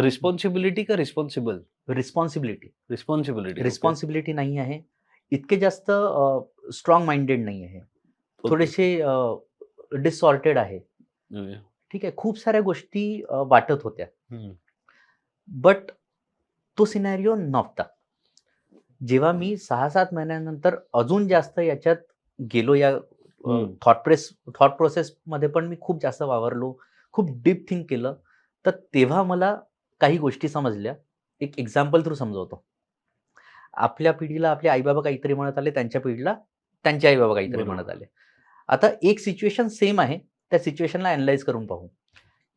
रिस्पॉन्सिबिलिटी का रिस्पॉन्सिबल? Responsibility responsibility. रिस्पॉन्सिबिलिटी नाही आहे. इतके जास्त स्ट्रॉंग माइंडेड नाही आहे. थोडेसे डिसऑर्टेड आहे. ठीक आहे, खूप साऱ्या गोष्टी वाटत होत्या. बट तो सिनॅरिओ नव्हता. जेव्हा मी 6-7 महिन्यानंतर अजून जास्त याच्यात गेलो, या थॉट प्रोसेस मध्ये पण मी खूप जास्त वावरलो, खूप डीप थिंक केलं, तर तेव्हा मला काही गोष्टी समजल्या. एक एक्झाम्पल थ्रू समजवतो. आपल्या पिढीला आपले आईबाबा काहीतरी म्हणत आले, त्यांच्या पिढीला त्यांचे आईबाबा काहीतरी बरोबर. म्हणत आले. आता एक सिच्युएशन सेम आहे, त्या सिच्युएशनला अनालाइज करून पाहू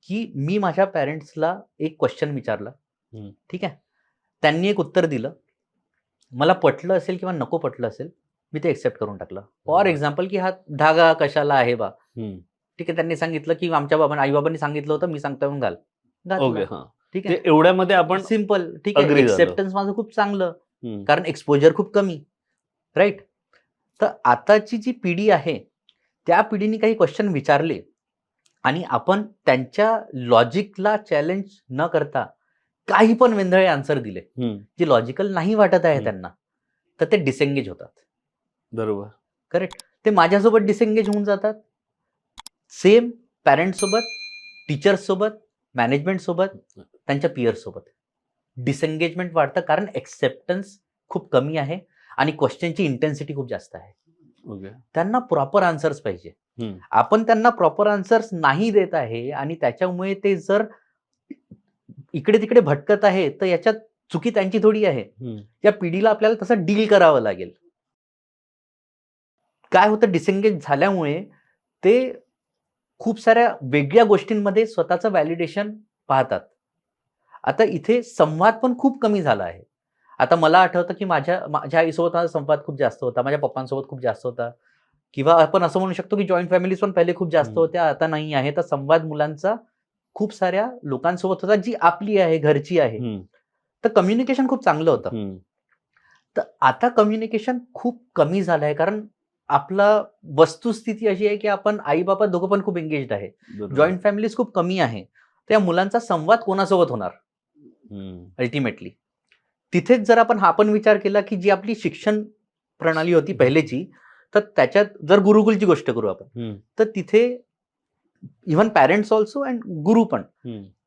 की मी माझ्या पॅरेंट्सला एक क्वेश्चन विचारला. ठीक आहे, त्यांनी एक उत्तर दिलं, मला पटलं असेल किंवा नको पटलं असेल, मी ते एक्सेप्ट करून टाकलं. फॉर एक्झाम्पल की हा धागा कशाला आहे बा. ठीक आहे, त्यांनी सांगितलं की आमच्या आईबाबांनी सांगितलं होतं, मी सांगतो म्हणून ओके. घाल. ठीक आहे, एवढ्यामध्ये आपण सिम्पल. ठीक आहे, agree झालो. एक्सेप्टन्स माझं खूप चांगलं, कारण एक्सपोजर खूप कमी, राईट. तर आताची जी पिढी आहे त्या पिढीने काही क्वेश्चन विचारले आणि आपण त्यांच्या लॉजिकला चॅलेंज न करता काही पण वेंधळे आन्सर दिले जे लॉजिकल नाही वाटत आहे त्यांना, तर ते डिसेंगेज होतात. बरोबर. करेक्ट. ते माझ्यासोबत डिसेंगेज होऊन जातात. सेम पॅरेंट्स सोबत, टीचर्स सोबत, मॅनेजमेंट सोबत, त्यांच्या पियर्स सोबत डिसेंगेजमेंट वाढतं, कारण एक्सेप्टन्स खूप कमी आहे आणि क्वेश्चनची इंटेन्सिटी खूप जास्त आहे. ओके. त्यांना प्रॉपर आन्सर्स पाहिजे. आपण त्यांना प्रॉपर आन्सर्स नाही देत आहे आणि त्याच्यामुळे ते जर इकडे तिकडे भटकत आहे, तर याच्यात चुकी त्यांची थोडी आहे. या पिढीला आपल्याला तसं डील करावं लागेल. काय होतं, डिसेंगेज झाल्यामुळे ते खूप साऱ्या वेगळ्या गोष्टींमध्ये स्वतःचं व्हॅलिडेशन पाहतात. आता इथे संवाद पण खूप कमी झाला आहे. आता मला आठवतं की माझ्या आईसोबत माझा संवाद खूप जास्त होता, माझ्या पप्पांसोबत खूप जास्त होता, किंवा आपण असं म्हणू शकतो की जॉईंट फॅमिलीज पण पहिले खूप जास्त होत्या, आता नाही आहे. तर संवाद मुलांचा खूप साऱ्या लोकांसोबत होता जी आपली आहे, घरची आहे. तर कम्युनिकेशन खूप चांगलं होतं. तर आता कम्युनिकेशन खूप कमी झालं आहे, कारण आपला वस्तुस्थिती अशी आहे की आपण आई बाबा दोघं पण खूप एंगेज्ड आहे, जॉईंट फॅमिलीज खूप कमी आहे. तर या मुलांचा संवाद कोणासोबत होणार अल्टिमेटली? तिथेच जर आपण विचार केला की जी आपली शिक्षण प्रणाली होती पहिलेची, तर त्याच्यात जर गुरुकुलची गोष्ट करू आपण, तर तिथे इव्हन पॅरेंट्स ऑल्सो अँड गुरु पण,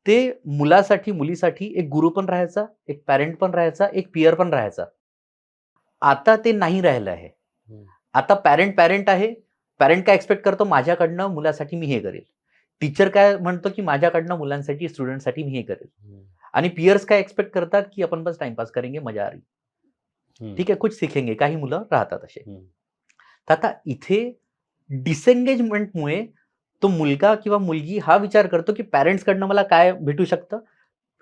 ते मुलासाठी मुलीसाठी एक गुरु पण राहायचा, एक पॅरेंट पण राहायचा, एक पियर पण राहायचा. आता ते नाही राहिलं आहे. आता पॅरेंट आहे, पॅरेंट काय एक्सपेक्ट करतो, माझ्याकडनं मुलासाठी मी हे करेल. टीचर काय म्हणतो की माझ्याकडनं मुलांसाठी, स्टुडंटसाठी मी हे करेल. आणि पियर्स काय एक्सपेक्ट करतात की आपण बस टाइमपास करेंगे, मजा आ रही, ठीक आहे, कुछ सीखेंगे. काही मुलं राहतात असे. तर आता इथे डिसएंगेजमेंटमुळे तो मुलगा किंवा मुलगी हा विचार करतो की पॅरेंट्सकडनं मला काय भेटू शकतं,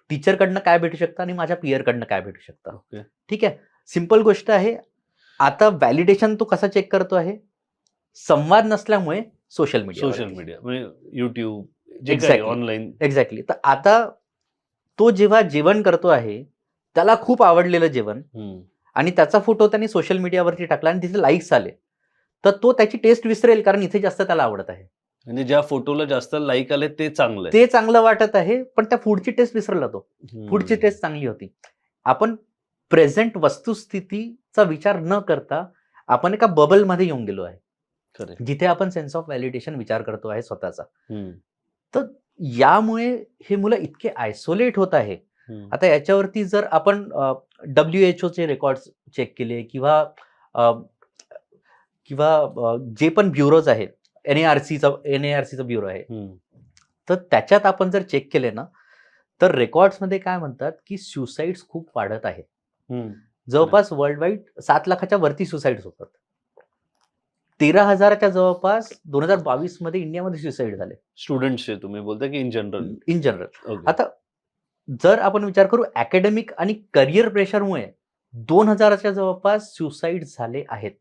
टीचरकडनं काय भेटू शकतं आणि माझ्या पियरकडनं काय भेटू शकतं. ओके. ठीक आहे, सिंपल गोष्ट आहे. आता व्हॅलिडेशन तो कसा चेक करतो आहे, संवाद नसल्यामुळे सोशल सोशल मीडिया म्हणजे युट्यूब जे काही Exactly. ऑनलाईन. एक्झॅक्टली. तर आता तो जेव्हा जेवण करतो आहे, त्याला खूप आवडलेलं जेवण आणि त्याचा फोटो त्यांनी सोशल मीडियावरती टाकला आणि तिथे लाईक्स आले, तर तो त्याची टेस्ट विसरेल, कारण इथे जास्त त्याला आवडत आहे. म्हणजे ज्या फोटोला जास्त लाईक आले ते चांगलं आहे. ते चांगलं वाटत आहे, पण त्या फूडची टेस्ट विसरला तो. पुढची हम्म. टेस्ट चांगली होती. आपण प्रेझेंट वस्तुस्थितीचा विचार न करता आपण एका बबलमध्ये येऊन गेलो आहे, खरं आहे. जिथे आपण सेन्स ऑफ व्हॅलिडेशन विचार करतो आहे स्वतःचा. हम्म. तर यामुळे हे मुलं इतके आयसोलेट होत आहे. हम्म. आता याच्यावरती जर आपण WHO चे रेकॉर्ड्स चेक केले किंवा अ, किंवा जे पण ब्युरोज आहेत, NARCचा ब्युरो आहे, हम्म. तर त्याच्यात आपण जर चेक केले ना, तर रेकॉर्ड्समध्ये काय म्हणतात की सुसाईड्स खूप वाढत आहे. हम्म. जवळपास वर्ल्ड वाईड 7 लाखाच्या वरती सुसाईड्स होतात. 13,000च्या जवळपास 2022 मध्ये इंडियामध्ये सुसाईड झाले स्टुडंट्सचे तुम्ही बोलता की in general? In general. Okay. आता जर आपण विचार करू अकॅडमिक आणि करिअर प्रेशरमुळे 2,000च्या जवळपास सुसाईड झाले आहेत.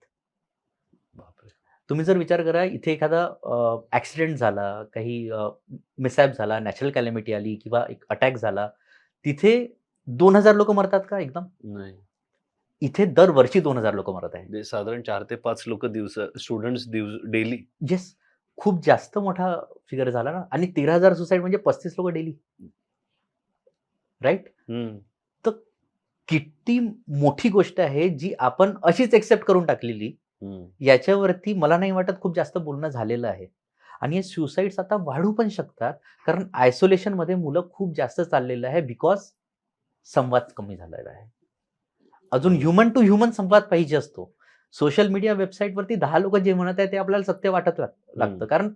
बापरे. तुम्ही जर विचार करा, इथे एखादा ऍक्सिडेंट झाला, काही मिसॅप झाला, नॅचरल कॅलॅमिटी आली किंवा एक अटॅक झाला, तिथे 2,000 लोक मरतात का एकदम? नाही, इथे दरवर्षी 2,000 लोक मरत आहेत. म्हणजे साधारण 4 ते 5 लोक स्टुडंट्स डेली. येस, खूप जास्त मोठा फिगर झाला ना. आणि 13,000 सुसाईड म्हणजे 35 लोक डेली, राईट? तर किती मोठी गोष्ट आहे जी आपण अशीच एक्सेप्ट करून टाकलेली. याच्यावरती मला नाही वाटत खूप जास्त बोलणं झालेलं आहे. आणि हे सुसाईड्स आता वाढू पण शकतात, कारण आयसोलेशन मध्ये मुलं खूप जास्त चाललेलं आहे, बिकॉज संवाद कमी झालेला आहे. अजून ह्युमन टू ह्युमन संवाद पाहिजे असतो. सोशल मीडिया वेबसाईटवरती 10 लोक जे म्हणत आहे ते आपल्याला सत्य वाटत लागतं, कारण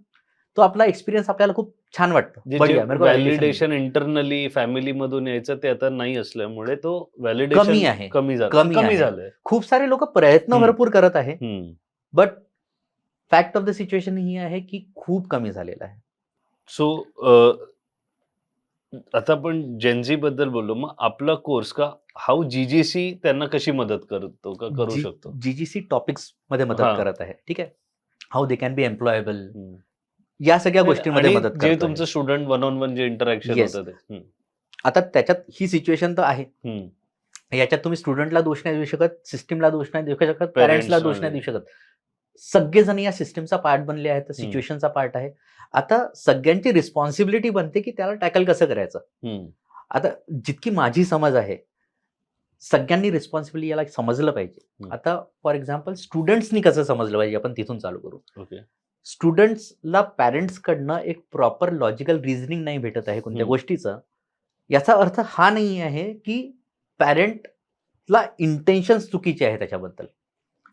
तो आपला एक्सपिरियन्स आपल्याला खूप छान वाटतं. बढिया, मेरे को validation व्हॅलिडेशन इंटरनली फॅमिली मधून यायचं ते आता नाही असल्यामुळे तो व्हॅलिडेशन कमी आहे. कमी कमी आहे. झालंय. खूप सारे लोक प्रयत्न हम्म. भरपूर करत आहे, hmm. But fact of the situation ही आहे की खूप कमी झालेलं आहे. सो आता आपण जेनझी बद्दल बोललो, मग आपला कोर्स का हाऊ जीजीसी त्यांना कशी मदत करतो का करू शकतो? जीजीसी टॉपिक्स मध्ये मदत हा. करत आहे. ठीक आहे, how they can be employable, हम्म. या सगळ्या गोष्टींमध्ये आणि मदत जे करत तुमचं स्टुडंट 1-on-1 जे इंटरॅक्शन Yes. होतं ते. आता त्याच्यात ही सिच्युएशन तर आहे. हम्म. याच्यात तुम्ही स्टुडंटला दोष नाही देऊ शकत, सिस्टमला दोष नाही देऊ शकत, Parents पॅरेंट्सला ला दोष नाही नाही. देऊ शकत. सगळेजण या सिस्टमचा पार्ट बनले आहेत, सिच्युएशनचा पार्ट आहे. आता सगळ्यांची रिस्पॉन्सिबिलिटी बनते की त्याला टॅकल कसं करायचं. हम्म. आता जितकी माझी समज आहे, सगळ्यांनी रिस्पॉन्सिबिलिटी याला समजलं पाहिजे. हम्म. आता फॉर एक्झाम्पल स्टुडंट्सनी कसं समजलं पाहिजे, आपण तिथून चालू करू. ओके. स्टुडंट्सला पॅरेंट्सकडनं एक प्रॉपर लॉजिकल रिझनिंग नाही भेटत आहे कोणत्या हम्म. गोष्टीचं. याचा अर्थ हा नाही आहे की पॅरेंटला इंटेन्शन्स चुकीचे आहे त्याच्याबद्दल.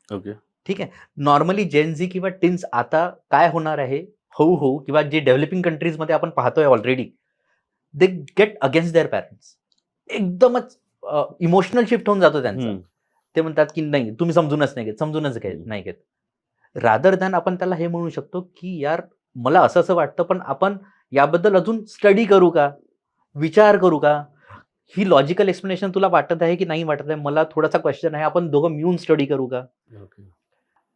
ओके. ठीक आहे, नॉर्मली जेनझी किंवा टिन्स आता काय होणार आहे, होऊ किंवा जे डेव्हलपिंग कंट्रीजमध्ये आपण पाहतोय already, they get against there parents. एकदमच इमोशनल शिफ्ट होऊन जातो त्यांचा. हम्म. ते म्हणतात की नाही, तुम्ही समजूनच नाही घेत. रादर दॅन आपण त्याला हे म्हणू शकतो की यार, मला असं वाटतं, पण आपण याबद्दल अजून स्टडी करू का, विचार करू का, ही लॉजिकल एक्सप्लेनेशन तुला वाटत आहे की नाही वाटत आहे, मला थोडासा क्वेश्चन आहे, आपण दोघं मिळून स्टडी करू का. ओके.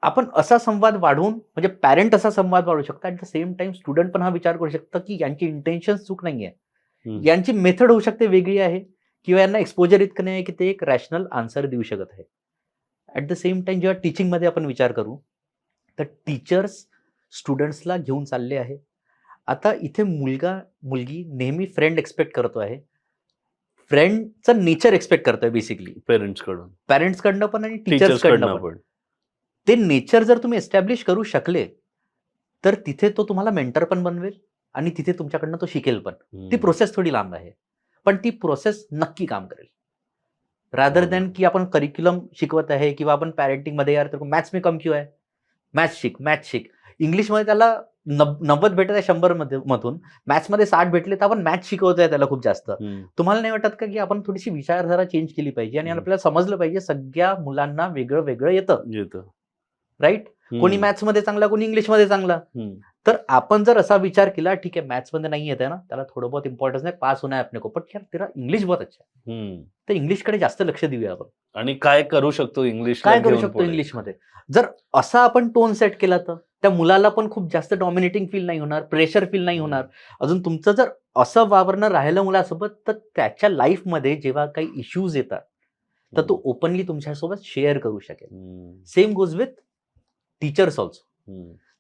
आपण असा संवाद वाढवून, म्हणजे पॅरेंट असा संवाद वाढवू शकतात, at the same time student पण हा विचार करू शकतं की यांची इंटेन्शन चूक नाहीये, हम्म. यांची मेथड होऊ शकते वेगळी आहे, किंवा यांना एक्सपोजर इतकं नाही आहे की ते एक रॅशनल आन्सर देऊ शकत आहे. ॲट द सेम टाइम जेव्हा टीचिंगमध्ये आपण विचार करू, तर टीचर्स स्टुडंट्सला घेऊन चालले आहे. आता इथे मुलगा मुलगी नेहमी फ्रेंड एक्सपेक्ट करतो आहे, फ्रेंडचं नेचर एक्सपेक्ट करतोय बेसिकली, पॅरेंट्सकडनं पण आणि टीचर्सकडनं पण. ते नेचर जर तुम्ही एस्टॅब्लिश करू शकले, तर तिथे तो तुम्हाला मेंटर पण बनवेल आणि तिथे तुमच्याकडनं तो शिकेल पण. ती प्रोसेस थोडी लांब आहे, पण ती प्रोसेस नक्की काम करेल. रादर दॅन की आपण करिक्युलम शिकवत आहे किंवा आपण पॅरेंटिंगमध्ये यार तर मॅथ्स में कम क्यों आहे, मॅथ्स शिक. इंग्लिशमध्ये त्याला 90 भेटत आहे 100 मधून, मॅथ्समध्ये 60 भेटले, तर आपण मॅथ्स शिकवतोय त्याला खूप जास्त. तुम्हाला नाही वाटत का की आपण थोडीशी विचारधारा चेंज केली पाहिजे आणि आपल्याला समजलं पाहिजे सगळ्या मुलांना वेगळं वेगळं येतं, राईट. कोणी मॅथ्समध्ये चांगला, कोणी इंग्लिशमध्ये चांगला. तर आपण जर असा विचार केला, ठीक आहे मॅथ्समध्ये नाही येत आहे ना, त्याला थोडं बहुत इम्पॉर्टन्स नाही, पास होना है अपने को, पण यार तेरा इंग्लिश बहुत अच्छा है, तर इंग्लिशकडे जास्त लक्ष देऊया आपण. आणि काय करू शकतो इंग्लिश, काय करू शकतो इंग्लिशमध्ये. जर असा आपण टोन सेट केला तर त्या मुलाला पण खूप जास्त डॉमिनेटिंग फील नाही होणार, प्रेशर फील नाही होणार. अजून तुमचं जर असं वावरणं राहिलं मुलासोबत, तर त्याच्या लाईफमध्ये जेव्हा काही इश्यूज येतात तर तो ओपनली तुमच्यासोबत शेअर करू शकेल. Same goes with teachers also.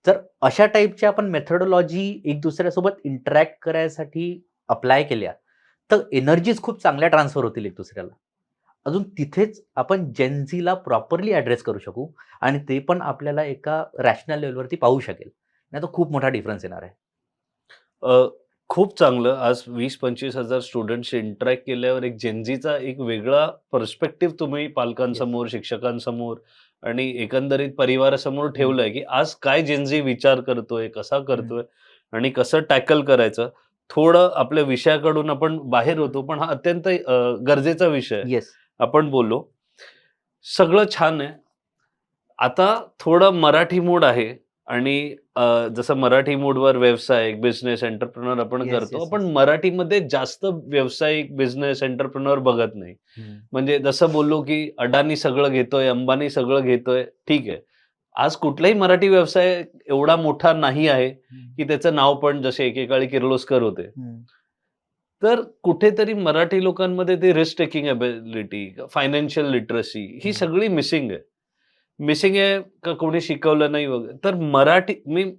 जर अशा टाईपच्या आपण मेथडॉलॉजी एक दुसऱ्यासोबत इंटरॅक्ट करायसाठी अप्लाय केल्या तर एनर्जीज खूप चांगल्या ट्रान्सफर होतील एक दुसऱ्याला. अजून तिथेच आपण जेनझीला प्रॉपरली ॲड्रेस करू शकू आणि ते पण आपल्याला एका रॅशनल लेवलवरती पाहू शकेल. नाही तर खूप मोठा डिफरन्स येणार आहे. खूप चांगलं. आज 20-25 हजार स्टुडंटशी इंटरॅक्ट केल्यावर एक जेनझीचा एक वेगळा पर्स्पेक्टिव्ह तुम्ही पालकांसमोर, शिक्षकांसमोर आणि एकंदरीत परिवारासमोर ठेवलंय, की आज काय जेनझी विचार करतोय, कसा करतोय आणि कसं टॅकल करायचं. थोडं आपल्या विषयाकडून आपण बाहेर होतो, पण हा अत्यंत गरजेचा विषय आहे. येस. आपण बोललो. सगळं छान आहे. आता थोडं मराठी मूड आहे आणि जसं मराठी मूडवर व्यवसाय, बिझनेस, एंटरप्रेन्योर आपण Yes, करतो. yes, आपण मराठीमध्ये जास्त व्यावसायिक, बिझनेस, एंटरप्रेन्योर बघत नाही. म्हणजे जसं बोललो, की अडाणी सगळं घेतोय, अंबानी सगळं घेतोय, ठीक आहे. आज कुठलाही मराठी व्यवसाय एवढा मोठा नाही आहे, की त्याचं नाव पण जसे एकेकाळी किर्लोस्कर होते. तर कुठेतरी मराठी लोकांमध्ये ते risk taking ability, financial literacy ही सगळी मिसिंग आहे. मिसिंग आहे का कोणी शिकवलं नाही वगैरे. तर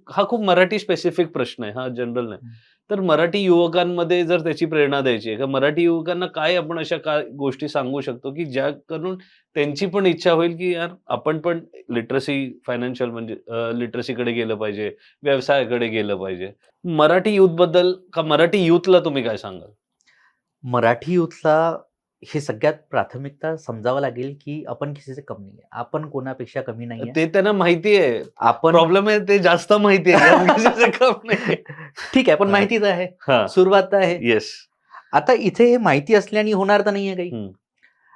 हा खूप मराठी स्पेसिफिक प्रश्न आहे, हा जनरल नाही. तर मराठी युवकांमध्ये जर त्याची प्रेरणा द्यायची आहे, का मराठी युवकांना काय आपण अशा काय गोष्टी सांगू शकतो, की ज्या करून त्यांची पण इच्छा होईल, की यार आपण पण लिटरसी, फायनान्शियल म्हणजे लिटरसीकडे गेलं पाहिजे, व्यवसायाकडे गेलं पाहिजे. मराठी युथबद्दल का मराठी युथला तुम्ही काय सांगाल? मराठी युथला हे सगळ्यात प्राथमिकता समजावं लागेल, की आपण किसीचे कमी नाही. आपण कोणापेक्षा कमी नाहीये. ते त्यांना माहिती आहे. आपण प्रॉब्लेम आहे ते जास्त माहिती आहे. आपण कशाचं काम नाही. ठीक आहे, पण माहितीच आहे. हां. सुरुवात तर आहे. येस. आता इथे हे माहिती असल्याने होणार तर नाहीये काही. हं.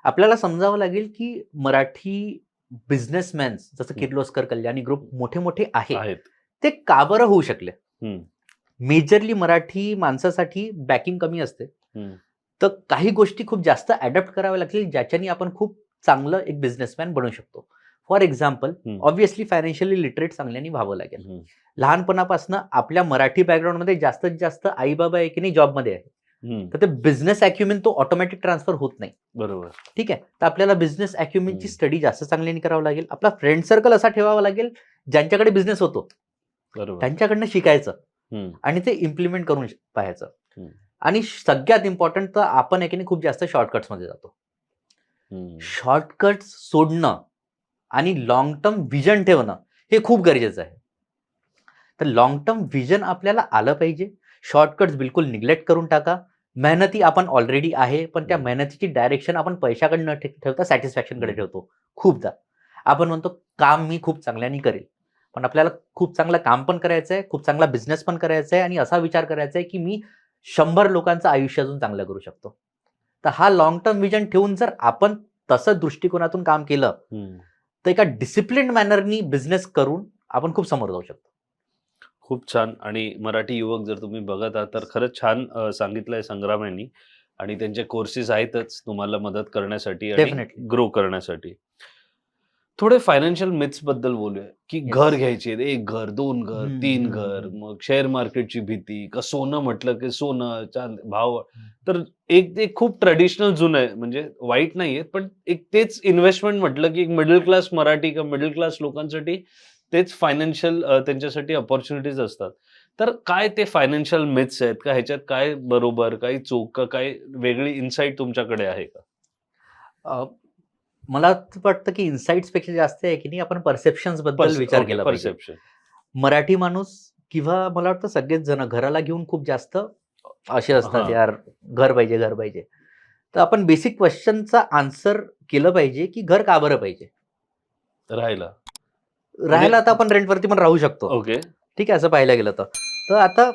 आपल्याला समजावं लागेल, की मराठी बिझनेसमॅन्स जसं किर्लोस्कर, कल्याणी ग्रुप मोठे आहेत. आहेत. ते का बरं होऊ शकले? हं. मेजरली मराठी माणसासाठी बॅकिंग कमी असते. हं. तर काही गोष्टी खूप जास्त अडॅप्ट कराव्या लागतील, ज्याच्याने आपण खूप चांगलं एक बिझनेसमॅन बनू शकतो. For example, obviously financially literate चांगल्याने व्हावं लागेल. लहानपणापासून आपल्या मराठी बॅकग्राऊंडमध्ये जास्तीत जास्त आई बाबा आहे की नाही जॉबमध्ये आहे. तर ते बिझनेस अॅक्युमेन तो ऑटोमॅटिक ट्रान्सफर होत नाही. बरोबर. ठीक आहे. तर आपल्याला बिझनेस अॅक्युमेनची स्टडी जास्त चांगल्याने करावं लागेल. आपला फ्रेंड सर्कल असा ठेवावा लागेल ज्यांच्याकडे बिझनेस होतो बरोबर. त्यांच्याकडनं शिकायचं आणि ते इम्प्लिमेंट करून पाहायचं. आणि सगळ्यात इम्पॉर्टंट तर आपण आहे की नाही खूप जास्त शॉर्टकट्समध्ये जातो. शॉर्टकट्स सोडणं आणि लॉंग टर्म व्हिजन ठेवणं हे खूप गरजेचं आहे. तर लॉंग टर्म व्हिजन आपल्याला आलं पाहिजे. शॉर्टकट्स बिलकुल निग्लेक्ट करून टाका. मेहनती आपण ऑलरेडी आहे, पण त्या मेहनतीची डायरेक्शन आपण पैशाकडे न ठेवता सॅटिस्फॅक्शनकडे ठेवतो. खूपदा आपण म्हणतो काम मी खूप चांगल्याने करेल, पण आपल्याला खूप चांगलं काम पण करायचं आहे, खूप चांगला बिझनेस पण करायचा आहे आणि असा विचार करायचा आहे की मी 100 लोकांचं आयुष्य अजून चांगलं करू शकतो. तर हा लॉंग टर्म व्हिजन ठेवून जर आपण तसं दृष्टिकोनातून काम केलं तर एका डिसिप्लिन मॅनरनी बिझनेस करून आपण खूप समोर जाऊ शकतो. खूप छान. आणि मराठी युवक जर तुम्ही बघत आहात तर खरंच छान सांगितलंय संग्राम यांनी. आणि त्यांचे कोर्सेस आहेतच तुम्हाला मदत करण्यासाठी आणि Definitely. ग्रो करण्यासाठी. थोडे फायनान्शियल मिथ्स बद्दल बोलूया, की Yes. घर घ्यायचे, 1 घर, 2 घर, 3 हम्म. घर, मग शेअर मार्केटची भीती, का सोनं म्हटलं की सोनं, चांदी भाव. तर एक ते खूप ट्रेडिशनल जुनं आहे, म्हणजे वाईट नाहीये, पण एक तेच इन्व्हेस्टमेंट म्हटलं की एक मिडल क्लास मराठी किंवा मिडल क्लास लोकांसाठी तेच फायनान्शियल त्यांच्यासाठी अपॉर्च्युनिटीज असतात. तर काय ते फायनान्शियल मिथ्स आहेत का? ह्याच्यात काय बरोबर, काही चूक का काय वेगळी इन्साईट तुमच्याकडे आहे का? मला वाटतं की इन्साइट्स पेक्षा जास्त आहे की नाही आपण परसेप्शन्स बद्दल विचार केला पाहिजे. परसेप्शन. मराठी माणूस किंवा मला वाटतं सगळेच जण घराला घेऊन खूप जास्त असे असतात, हां. यार घर पाहिजे घर पाहिजे. तर आपण बेसिक क्वेश्चनचा आन्सर केलं पाहिजे की घर का बरं पाहिजे. राहायला. राहायला तर आपण रेंटवरती पण राहू शकतो. ओके. ठीक आहे, असं पाहायला गेलं तर आता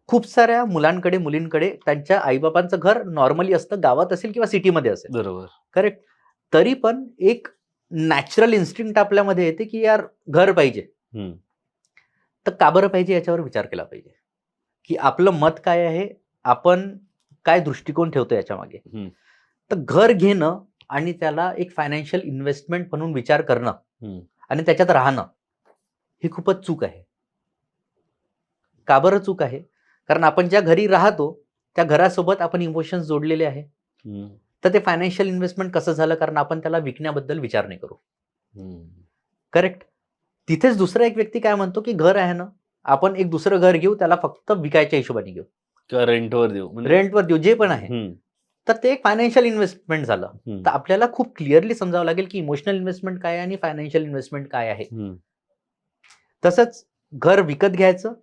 खूप साऱ्या मुलांकडे मुलींकडे त्यांच्या आईबापांचं घर नॉर्मली असतं, गावात असेल किंवा सिटीमध्ये असेल. बरोबर. करेक्ट. तरी पण एक नॅचरल इन्स्टिंक्ट आपल्यामध्ये येते की यार घर पाहिजे. हम्म. तर का बरं पाहिजे याच्यावर विचार केला पाहिजे, की आपलं मत काय आहे, आपण काय दृष्टिकोन ठेवतो याच्या मागे. हम्म. तर घर घेणं आणि त्याला एक फायनान्शियल इन्व्हेस्टमेंट म्हणून विचार करणं हम्म. आणि त्याच्यात राहणं ही खूपच चूक आहे. का बरं चूक आहे? कारण आपण ज्या घरी राहतो त्या घरासोबत आपण इमोशन्स जोडलेले आहे. हम्म. तर ते फायनान्शियल इन्व्हेस्टमेंट कसं झालं, कारण आपण त्याला विकण्याबद्दल विचार नाही करू. हम्म. करेक्ट. तिथेच दुसरा एक व्यक्ती काय म्हणतो की घर आहे ना, आपण एक दुसरं घर घेऊ, त्याला फक्त विकायच्या हिशोबाने घेऊ, का रेंटवर देऊ म्हणजे रेंटवर देऊ, जे पण आहे. हम्म. तर ते एक फायनान्शियल इन्व्हेस्टमेंट झालं. हम्म. तर आपल्याला खूप क्लिअरली समजावं लागेल की इमोशनल इन्व्हेस्टमेंट काय आहे आणि फायनान्शियल इन्व्हेस्टमेंट काय आहे. हम्म. तसंच घर विकत घ्यायचं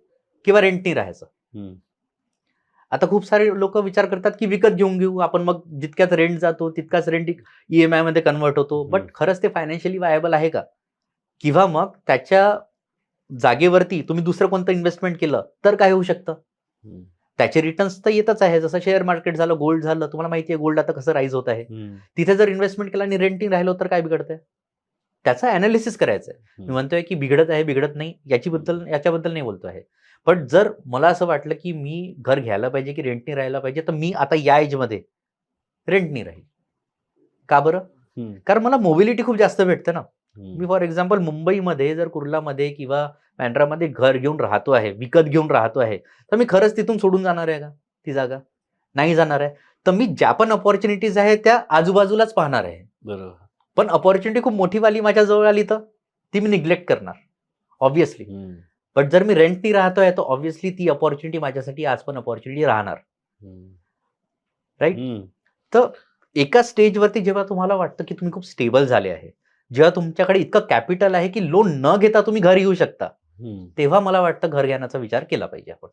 किंवा रेंटनी राहायचं. हम्म. आता खूप सारे लोक विचार करतात की विकत घेऊ आपण, मग जितक्याच रेंट जातो तितकाच रेंट EMI मध्ये कन्वर्ट होतो. बट खरंच ते फायनान्शियली वायबल आहे का? किंवा मग त्याच्या जागेवरती तुम्ही दुसरं कोणतं इन्व्हेस्टमेंट केलं तर काय होऊ शकतं? हम्म. त्याचे रिटर्न्स तर येतच आहे. जसं शेअर मार्केट झालं, गोल्ड झालं, तुम्हाला माहिती आहे गोल्ड आता कसं राईज होत आहे. हम्म. तिथे जर इन्व्हेस्टमेंट केलं आणि रेंटिंग राहिलो तर काय बिघडतंय? त्याचा अनालिसिस करायचं आहे. मी म्हणतोय की बिघडत आहे बिघडत नाही याच्याबद्दल नाही बोलतो आहे. पण जर मला असं वाटलं की मी घर घ्यायला पाहिजे की रेंटनी राहायला पाहिजे, तर मी आता या एजमध्ये रेंटनी राहील. का बरं? हम्म. कारण मला मोबिलिटी खूप जास्त भेटते ना. हम्म. मी फॉर एक्झाम्पल मुंबईमध्ये जर कुर्लामध्ये किंवा बँड्रामध्ये घर घेऊन राहतो आहे, विकत घेऊन राहतो आहे, तर मी खरंच तिथून सोडून जाणार आहे का ती जागा? नाही जाणार आहे. तर मी ज्या पण अपॉर्च्युनिटीज आहेत त्या आजूबाजूलाच पाहणार आहे. बरोबर. पण अपॉर्च्युनिटी खूप मोठीवाली माझ्या जवळ आली तर ती मी निग्लेक्ट करणार ऑब्व्हियसली. हम्म. बट जर मी रेंटनी राहतोय तर ऑब्व्हियसली ती अपॉर्च्युनिटी माझ्यासाठी आज पण अपॉर्च्युनिटी राहणार. हम्म. राईट. हम्म. तर एका स्टेजवरती जेव्हा तुम्हाला वाटतं की तुम्ही खूप स्टेबल झाले आहे, जेव्हा तुमच्याकडे इतकं कॅपिटल आहे की लोन न घेता तुम्ही घर घेऊ शकता, हम्म. तेव्हा मला वाटतं घर घेण्याचा विचार केला पाहिजे आपण.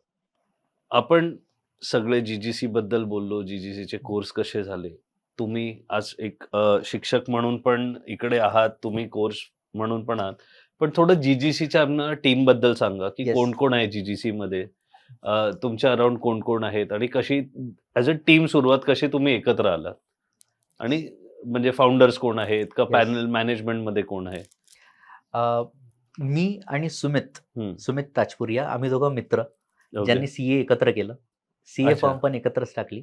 आपण सगळे GGC बद्दल बोललो, GGC चे कोर्स कसे झाले. तुम्ही आज एक शिक्षक म्हणून पण इकडे आहात, तुम्ही कोर्स म्हणून पण आहात. पण थोडं GGCच्या टीम बद्दल सांगा की Yes. कोण कोण आहे GGC मध्ये, तुमच्या अराउंड कोण कोण आहेत आणि कशी ऍज अ टीम सुरुवात कशी तुम्ही एकत्र आलात आणि म्हणजे फाउंडर्स कोण आहेत का, Yes. पॅनल मॅनेजमेंट मध्ये कोण आहे? मी आणि हम्म. सुमित ताजपुरिया, आम्ही दोघं मित्र Okay. ज्यांनी CA एकत्र केलं. CA अच्छा. फर्म पण एकत्रच टाकली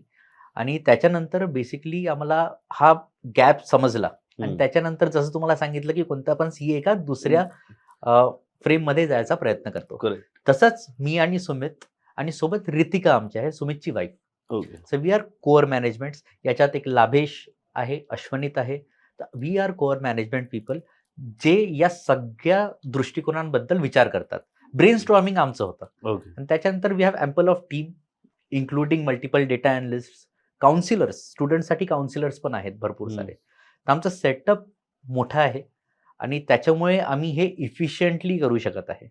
आणि त्याच्यानंतर बेसिकली आम्हाला हा गॅप समजला. आणि हम्म. त्याच्यानंतर जसं तुम्हाला सांगितलं की कोणता पण CA एका दुसऱ्या फ्रेम मध्ये जायचा प्रयत्न करतो. Correct. तसंच मी आणि सुमित आणि सोबत रितिका आमची आहे, सुमितची wife. Okay. So we are core management. याच्यात एक लाभेश आहे, अश्वनीत आहे. We are core management people जे या सगळ्या दृष्टिकोनांबद्दल विचार करतात. ब्रेन स्टॉर्मिंग आमचं होतं. ओके. आणि त्याच्यानंतर we have ample of team including multiple data analyst, counsellors, स्टुडंटसाठी काउन्सिलर्स पण आहेत भरपूर सारे. तर आमचं सेटअप मोठा आहे आणि त्याच्यामुळे आम्ही हे इफिशियंटली करू शकत आहे.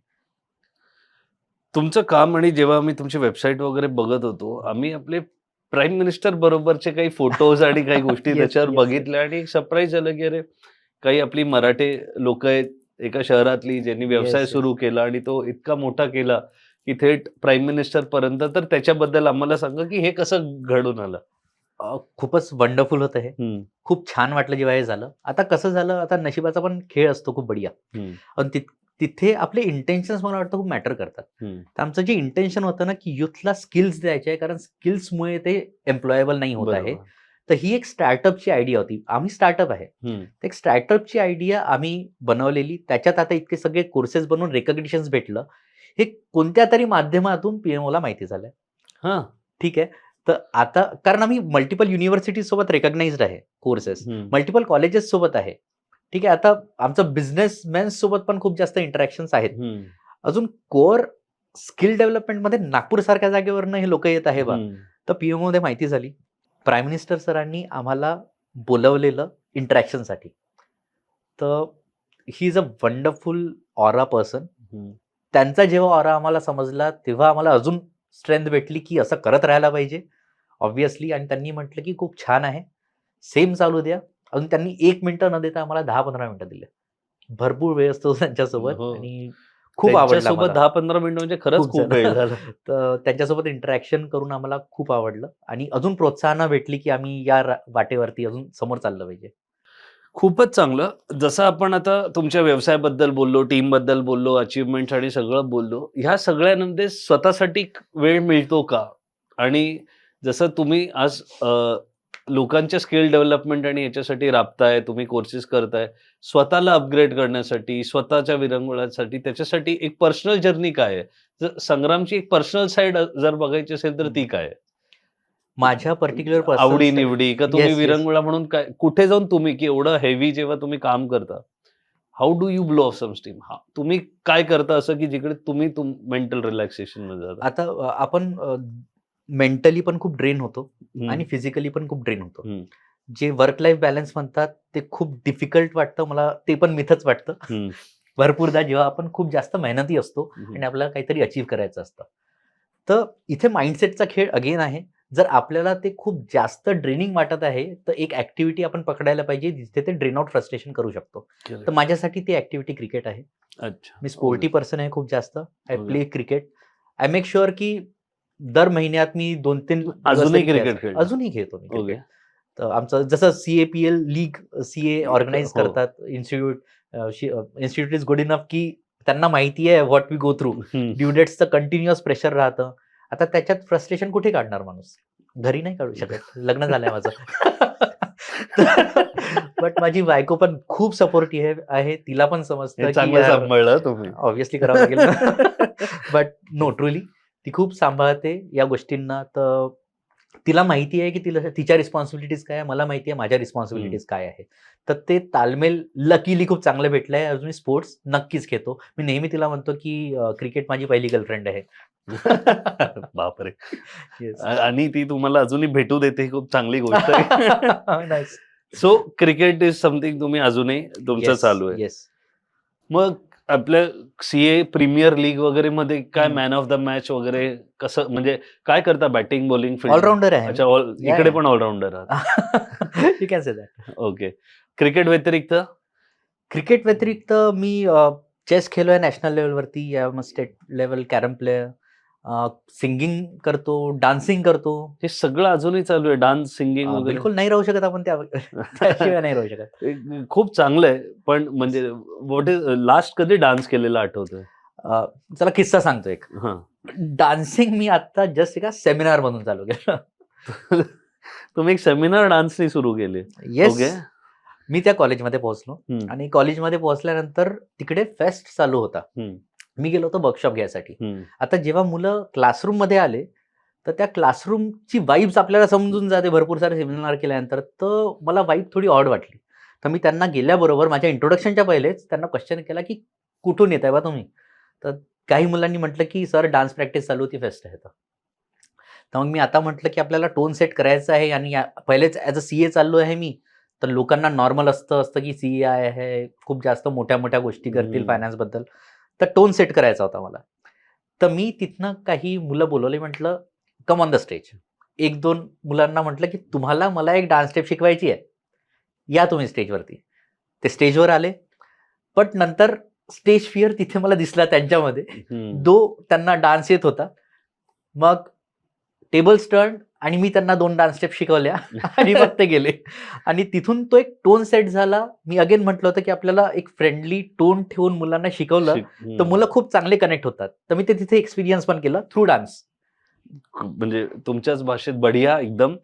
तुमचं काम आणि जेव्हा आम्ही तुमची वेबसाईट वगैरे बघत होतो, आम्ही आपले प्राईम मिनिस्टर बरोबरचे काही फोटोज आणि काही गोष्टी Yes, त्याच्यावर yes. बघितल्या आणि सरप्राईज झालं की अरे काही आपली मराठी लोक आहेत एका शहरातली ज्यांनी व्यवसाय yes. सुरू केला आणि तो इतका मोठा केला की थेट प्राईम मिनिस्टर पर्यंत. तर त्याच्याबद्दल आम्हाला सांगा की हे कसं घडून आलं. खूपच वंडरफुल होतं हे. हम्म. खूप छान वाटलं जेव्हा हे झालं. आता कसं झालं, आता नशिबाचा पण खेळ असतो खूप बढिया. हम्म. आणि तिथे आपले इंटेन्शन्स मला वाटतं खूप मॅटर करतात. हम्म. तर आमचं जे इंटेन्शन होतं ना की युथला स्किल्स द्यायचे आहे, कारण स्किल्समुळे ते एम्प्लॉयबल नाही होत आहे. बरोबर. तर ही एक स्टार्टअपची आयडिया होती. आम्ही स्टार्टअप आहे. हम्म. तर एक स्टार्टअपची आयडिया आम्ही बनवलेली. त्याच्यात आता इतके सगळे कोर्सेस बनवून रेकग्निशन्स भेटलं. हे कोणत्या तरी माध्यमातून PMOला माहिती झालंय. हा. ठीक आहे. तर आता कारण आम्ही मल्टिपल युनिव्हर्सिटीज सोबत रेकग्नाइज्ड आहे कोर्सेस, हम्म. मल्टिपल कॉलेजेस सोबत आहे. ठीक आहे. आता आमचं बिझनेसमॅन सोबत पण खूप जास्त इंटरॅक्शन्स आहेत. हम्म. अजून कोअर स्किल डेव्हलपमेंटमध्ये नागपूर सारख्या जागेवरनं हे लोक येत आहे बा. हम्म. तर PMO मध्ये माहिती झाली. प्राईम मिनिस्टर सरांनी आम्हाला बोलवलेलं इंटरॅक्शनसाठी. तर he is a wonderful aura person. हम्म. त्यांचा जेव्हा ऑरा आम्हाला समजला तेव्हा आम्हाला अजून स्ट्रेंथ भेटली की असं करत राहायला पाहिजे ऑब्व्हियसली. आणि त्यांनी म्हटलं की खूप छान आहे, सेम चालू द्या. अजून त्यांनी 1 मिनिटं न देता आम्हाला 10-15 मिनिटं दिले. भरपूर वेळ असतो त्यांच्यासोबत हो. आणि खूप आवडलं त्यांच्यासोबत आम्हाला. 10-15 मिनिटं म्हणजे खरंच खूप खूप झालं. वेळ झाला. तर त्यांच्यासोबत इंटरॅक्शन करून आम्हाला खूप आवडलं आणि अजून प्रोत्साहन भेटली की आम्ही या वाटेवरती अजून समोर चाललं पाहिजे. खूपच चांगलं. जसं आपण आता तुमच्या व्यवसायाबद्दल बोललो, टीमबद्दल बोललो, अचीव्हमेंट्स आणि सगळं बोललो. ह्या सगळ्यांमध्ये स्वतःसाठी वेळ मिळतो का? आणि जसं तुम्ही आज लोकांच्या स्किल डेव्हलपमेंट आणि याच्यासाठी राबताय, तुम्ही कोर्सेस करताय. स्वतःला अपग्रेड करण्यासाठी, स्वतःच्या विरंगुळ्यासाठी, त्याच्यासाठी एक पर्सनल जर्नी काय आहे? जर संग्रामची एक पर्सनल साइड जर बघायची असेल तर ती काय आहे? माझ्या पर्टिक्युलर आवडी-निवडी का तुम्ही Yes, yes. विरंगुळा म्हणून काय कुठे जाऊन तुम्ही की एवढं हेवी जेव्हा तुम्ही काम करता, how do you blow off some steam? तुम्ही काय करता असं की जिकडे तुम्ही मेंटल रिलॅक्सेशनमध्ये जाता? आता आपण मेंटली पण खूप ड्रेन होतो हं, आणि फिजिकली पण खूप ड्रेन होतो. हं, जे वर्क लाईफ बॅलन्स म्हणतात ते खूप डिफिकल्ट वाटतं मला, ते पण मिथच वाटतं. हं, भरपूरदा जेव्हा आपण खूप जास्त मेहनती असतो हं. आणि आपल्याला काहीतरी अचीव्ह करायचं असतं, तर इथे माइंडसेटचा खेळ अगेन आहे. जर आपल्याला ते खूप जास्त ड्रेनिंग वाटत आहे, तर एक ऍक्टिव्हिटी आपण पकडायला पाहिजे जिथे ते ड्रेन आउट फ्रस्ट्रेशन करू शकतो. तर माझ्यासाठी ती ऍक्टिव्हिटी क्रिकेट आहे. अच्छा. मी स्पोर्टी पर्सन आहे खूप जास्त. I Okay. Play cricket. I make sure की दर महिन्यात मी 2-3 अजूनही cricket खेळता? अजूनही खेळतो मी ओके. क्रिकेट. तर आमचं जसं CAPL लीग सीए ऑर्गनाईज हो. करतात इन्स्टिट्यूट इज गुड इनफ की त्यांना माहिती आहे व्हॉट वी गो थ्रू. हं. ड्यू डेट्सचं कंटिन्युअस प्रेशर राहतं. आता त्याच्यात फ्रस्ट्रेशन कुठे काढणार माणूस? घरी नाही काढू शकत. लग्न झालंय माझं. बट माझी बायको पण खूप सपोर्टिव्ह आहे. तिला पण समजतं हे की चांगलं यार सांभाळलं तुम्ही. ऑब्व्हियसली करावं लागेल ना. बट नो ट्रुली ती खूप सांभाळते या गोष्टींना. तर तिला माहिती आहे की तिच्या रिस्पॉन्सिबिलिटीज काय आहे, मला माहिती आहे माझ्या रिस्पॉन्सिबिलिटीज काय आहे. तर ते ताळमेळ लकीली खूप चांगलं भेटलं आहे. अजूनही स्पोर्ट्स नक्कीच खेळतो. मी नेहमी तिला म्हणतो की क्रिकेट माझी पहिली गर्लफ्रेंड आहे. बापरे! Yes. आणि ती तुम्हाला अजूनही भेटू देते ही खूप चांगली गोष्ट आहे. Nice. So cricket is something तुम्ही अजूनही तुमचं Yes, चालू आहे. yes. मग आपल्या सीए प्रीमियर लीग वगैरे मध्ये काय हम्म. मॅन ऑफ द मॅच वगैरे कसं म्हणजे काय करता बॅटिंग बॉलिंग ऑलराऊंडर आहे अच्छा Yeah, इकडे yeah. पण ऑलराऊंडर आहात. You can say that. Okay. Cricket व्यतिरिक्त क्रिकेट व्यतिरिक्त मी चेस खेळलोय नॅशनल लेवलवरती, state level carrom player, singing करतो, डान्सिंग करतो. हे सगळं अजूनही चालू आहे डान्स सिंगिंग वगैरे बिलकुल नाही राहू शकत आपण त्याशिवाय नाही राहू शकत. खूप चांगलं आहे पण म्हणजे व्हॉट इज लास्ट कधी डान्स केलेला आठवतोय? चला किस्सा सांगतो एक. हा. डान्सिंग मी आता जस्ट एका सेमिनार मधून चालू केलं. तुम्ही एक सेमिनार डान्सनी सुरू केले. येस. ओके. मी त्या कॉलेजमध्ये पोहोचलो हम्म, आणि कॉलेजमध्ये पोहोचल्यानंतर तिकडे फेस्ट चालू होता. हम्म, मी गेलो होतो वर्कशॉप घ्यायसाठी. हम्म. आता जेव्हा मुलं क्लासरूम मध्ये आले तर त्या क्लासरूमची वाईब्स आपल्याला समजून जाते भरपूर सारे सेमिनार केल्यानंतर. तर मला वाईब थोडी ऑड वाटली. तर मी त्यांना गेल्याबरोबर माझ्या इंट्रोडक्शनच्या पहिलेच त्यांना क्वेश्चन केला की कुठून येत आहे बा तुम्ही? तर काही मुलांनी म्हटलं की सर डान्स प्रॅक्टिस चालू होती फेस्ट आहे. तर मग मी आता म्हटलं की आपल्याला टोन सेट करायचं आहे आणि पहिलेच ॲज अ CA चाललो आहे मी. तर लोकांना नॉर्मल असतं की CA आहे, खूप जास्त मोठ्या मोठ्या गोष्टी करतील हम्म. फायनान्सबद्दल. तर टोन सेट करायचा होता मला. तर मी तिथनं काही मुलं बोलवले, म्हटलं कम ऑन द स्टेज. 1-2 मुलांना म्हटलं की तुम्हाला मला एक डान्स स्टेप शिकवायची आहे, या तुम्ही स्टेजवरती. ते स्टेजवर आले. बट नंतर स्टेज फिअर तिथे मला दिसला त्यांच्यामध्ये. हम्म. त्यांना डान्स येत होता. मग टेबल्स टर्न आणि मी त्यांना 2 डान्स स्टेप शिकवल्या आणि मग ते गेले. आणि तिथून तो एक टोन सेट झाला. मी अगेन म्हटलं होतं की आपल्याला एक फ्रेंडली टोन ठेवून मुलांना शिकवलं तर मुलं खूप चांगले कनेक्ट होतात. तर मी ते तिथे एक्सपिरियन्स पण केलं थ्रू डान्स. म्हणजे तुमच्याच भाषेत बढिया एकदम.